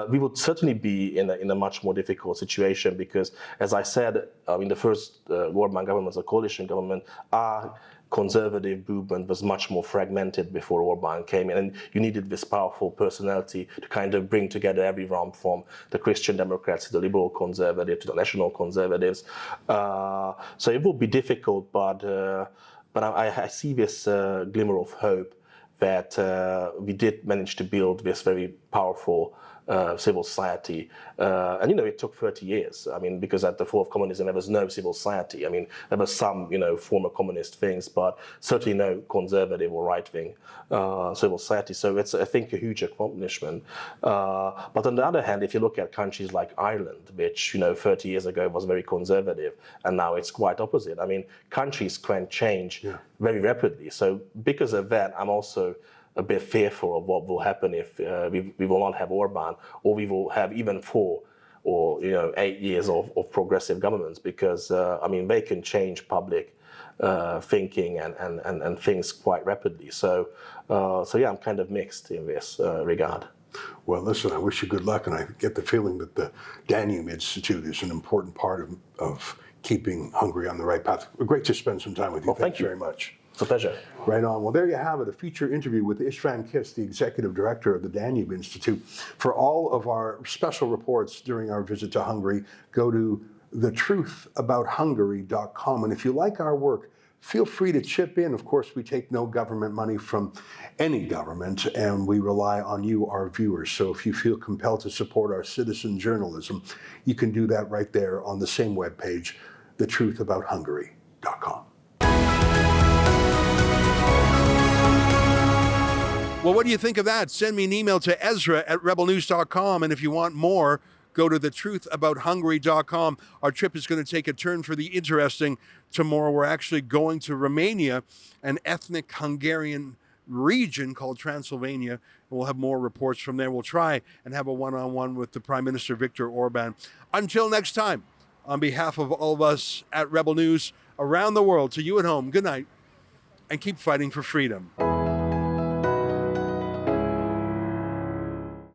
Speaker 3: We would certainly be in a much more difficult situation because, as I said, the first Orban government was a coalition government. Our conservative movement was much more fragmented before Orban came in, and you needed this powerful personality to kind of bring together everyone from the Christian Democrats to the liberal conservatives to the national conservatives. So it will be difficult, but I see this glimmer of hope that we did manage to build this very powerful civil society. And, it took 30 years. I mean, because at the fall of communism, there was no civil society. I mean, there were some, former communist things, but certainly no conservative or right-wing civil society. So it's, I think, a huge accomplishment. But on the other hand, if you look at countries like Ireland, which, 30 years ago was very conservative, and now it's quite opposite. I mean, countries can change very rapidly. So because of that, I'm also a bit fearful of what will happen if we will not have Orban, or we will have even 4 or 8 years of progressive governments, because they can change public thinking and things quite rapidly. So I'm kind of mixed in this regard.
Speaker 1: Well, listen, I wish you good luck, and I get the feeling that the Danube Institute is an important part of keeping Hungary on the right path. Great to spend some time with you.
Speaker 3: Well, thank you
Speaker 1: very much.
Speaker 3: It's a pleasure.
Speaker 1: Right on. Well, there you have it, a feature interview with István Kiss, the executive director of the Danube Institute. For all of our special reports during our visit to Hungary, go to thetruthabouthungary.com. And if you like our work, feel free to chip in. Of course, we take no government money from any government, and we rely on you, our viewers. So if you feel compelled to support our citizen journalism, you can do that right there on the same webpage, thetruthabouthungary.com. Well, what do you think of that? Send me an email to Ezra@rebelnews.com. And if you want more, go to thetruthabouthungary.com. Our trip is going to take a turn for the interesting tomorrow. We're actually going to Romania, an ethnic Hungarian region called Transylvania. We'll have more reports from there. We'll try and have a one-on-one with the Prime Minister Viktor Orban. Until next time, on behalf of all of us at Rebel News around the world, to you at home, good night, and keep fighting for freedom.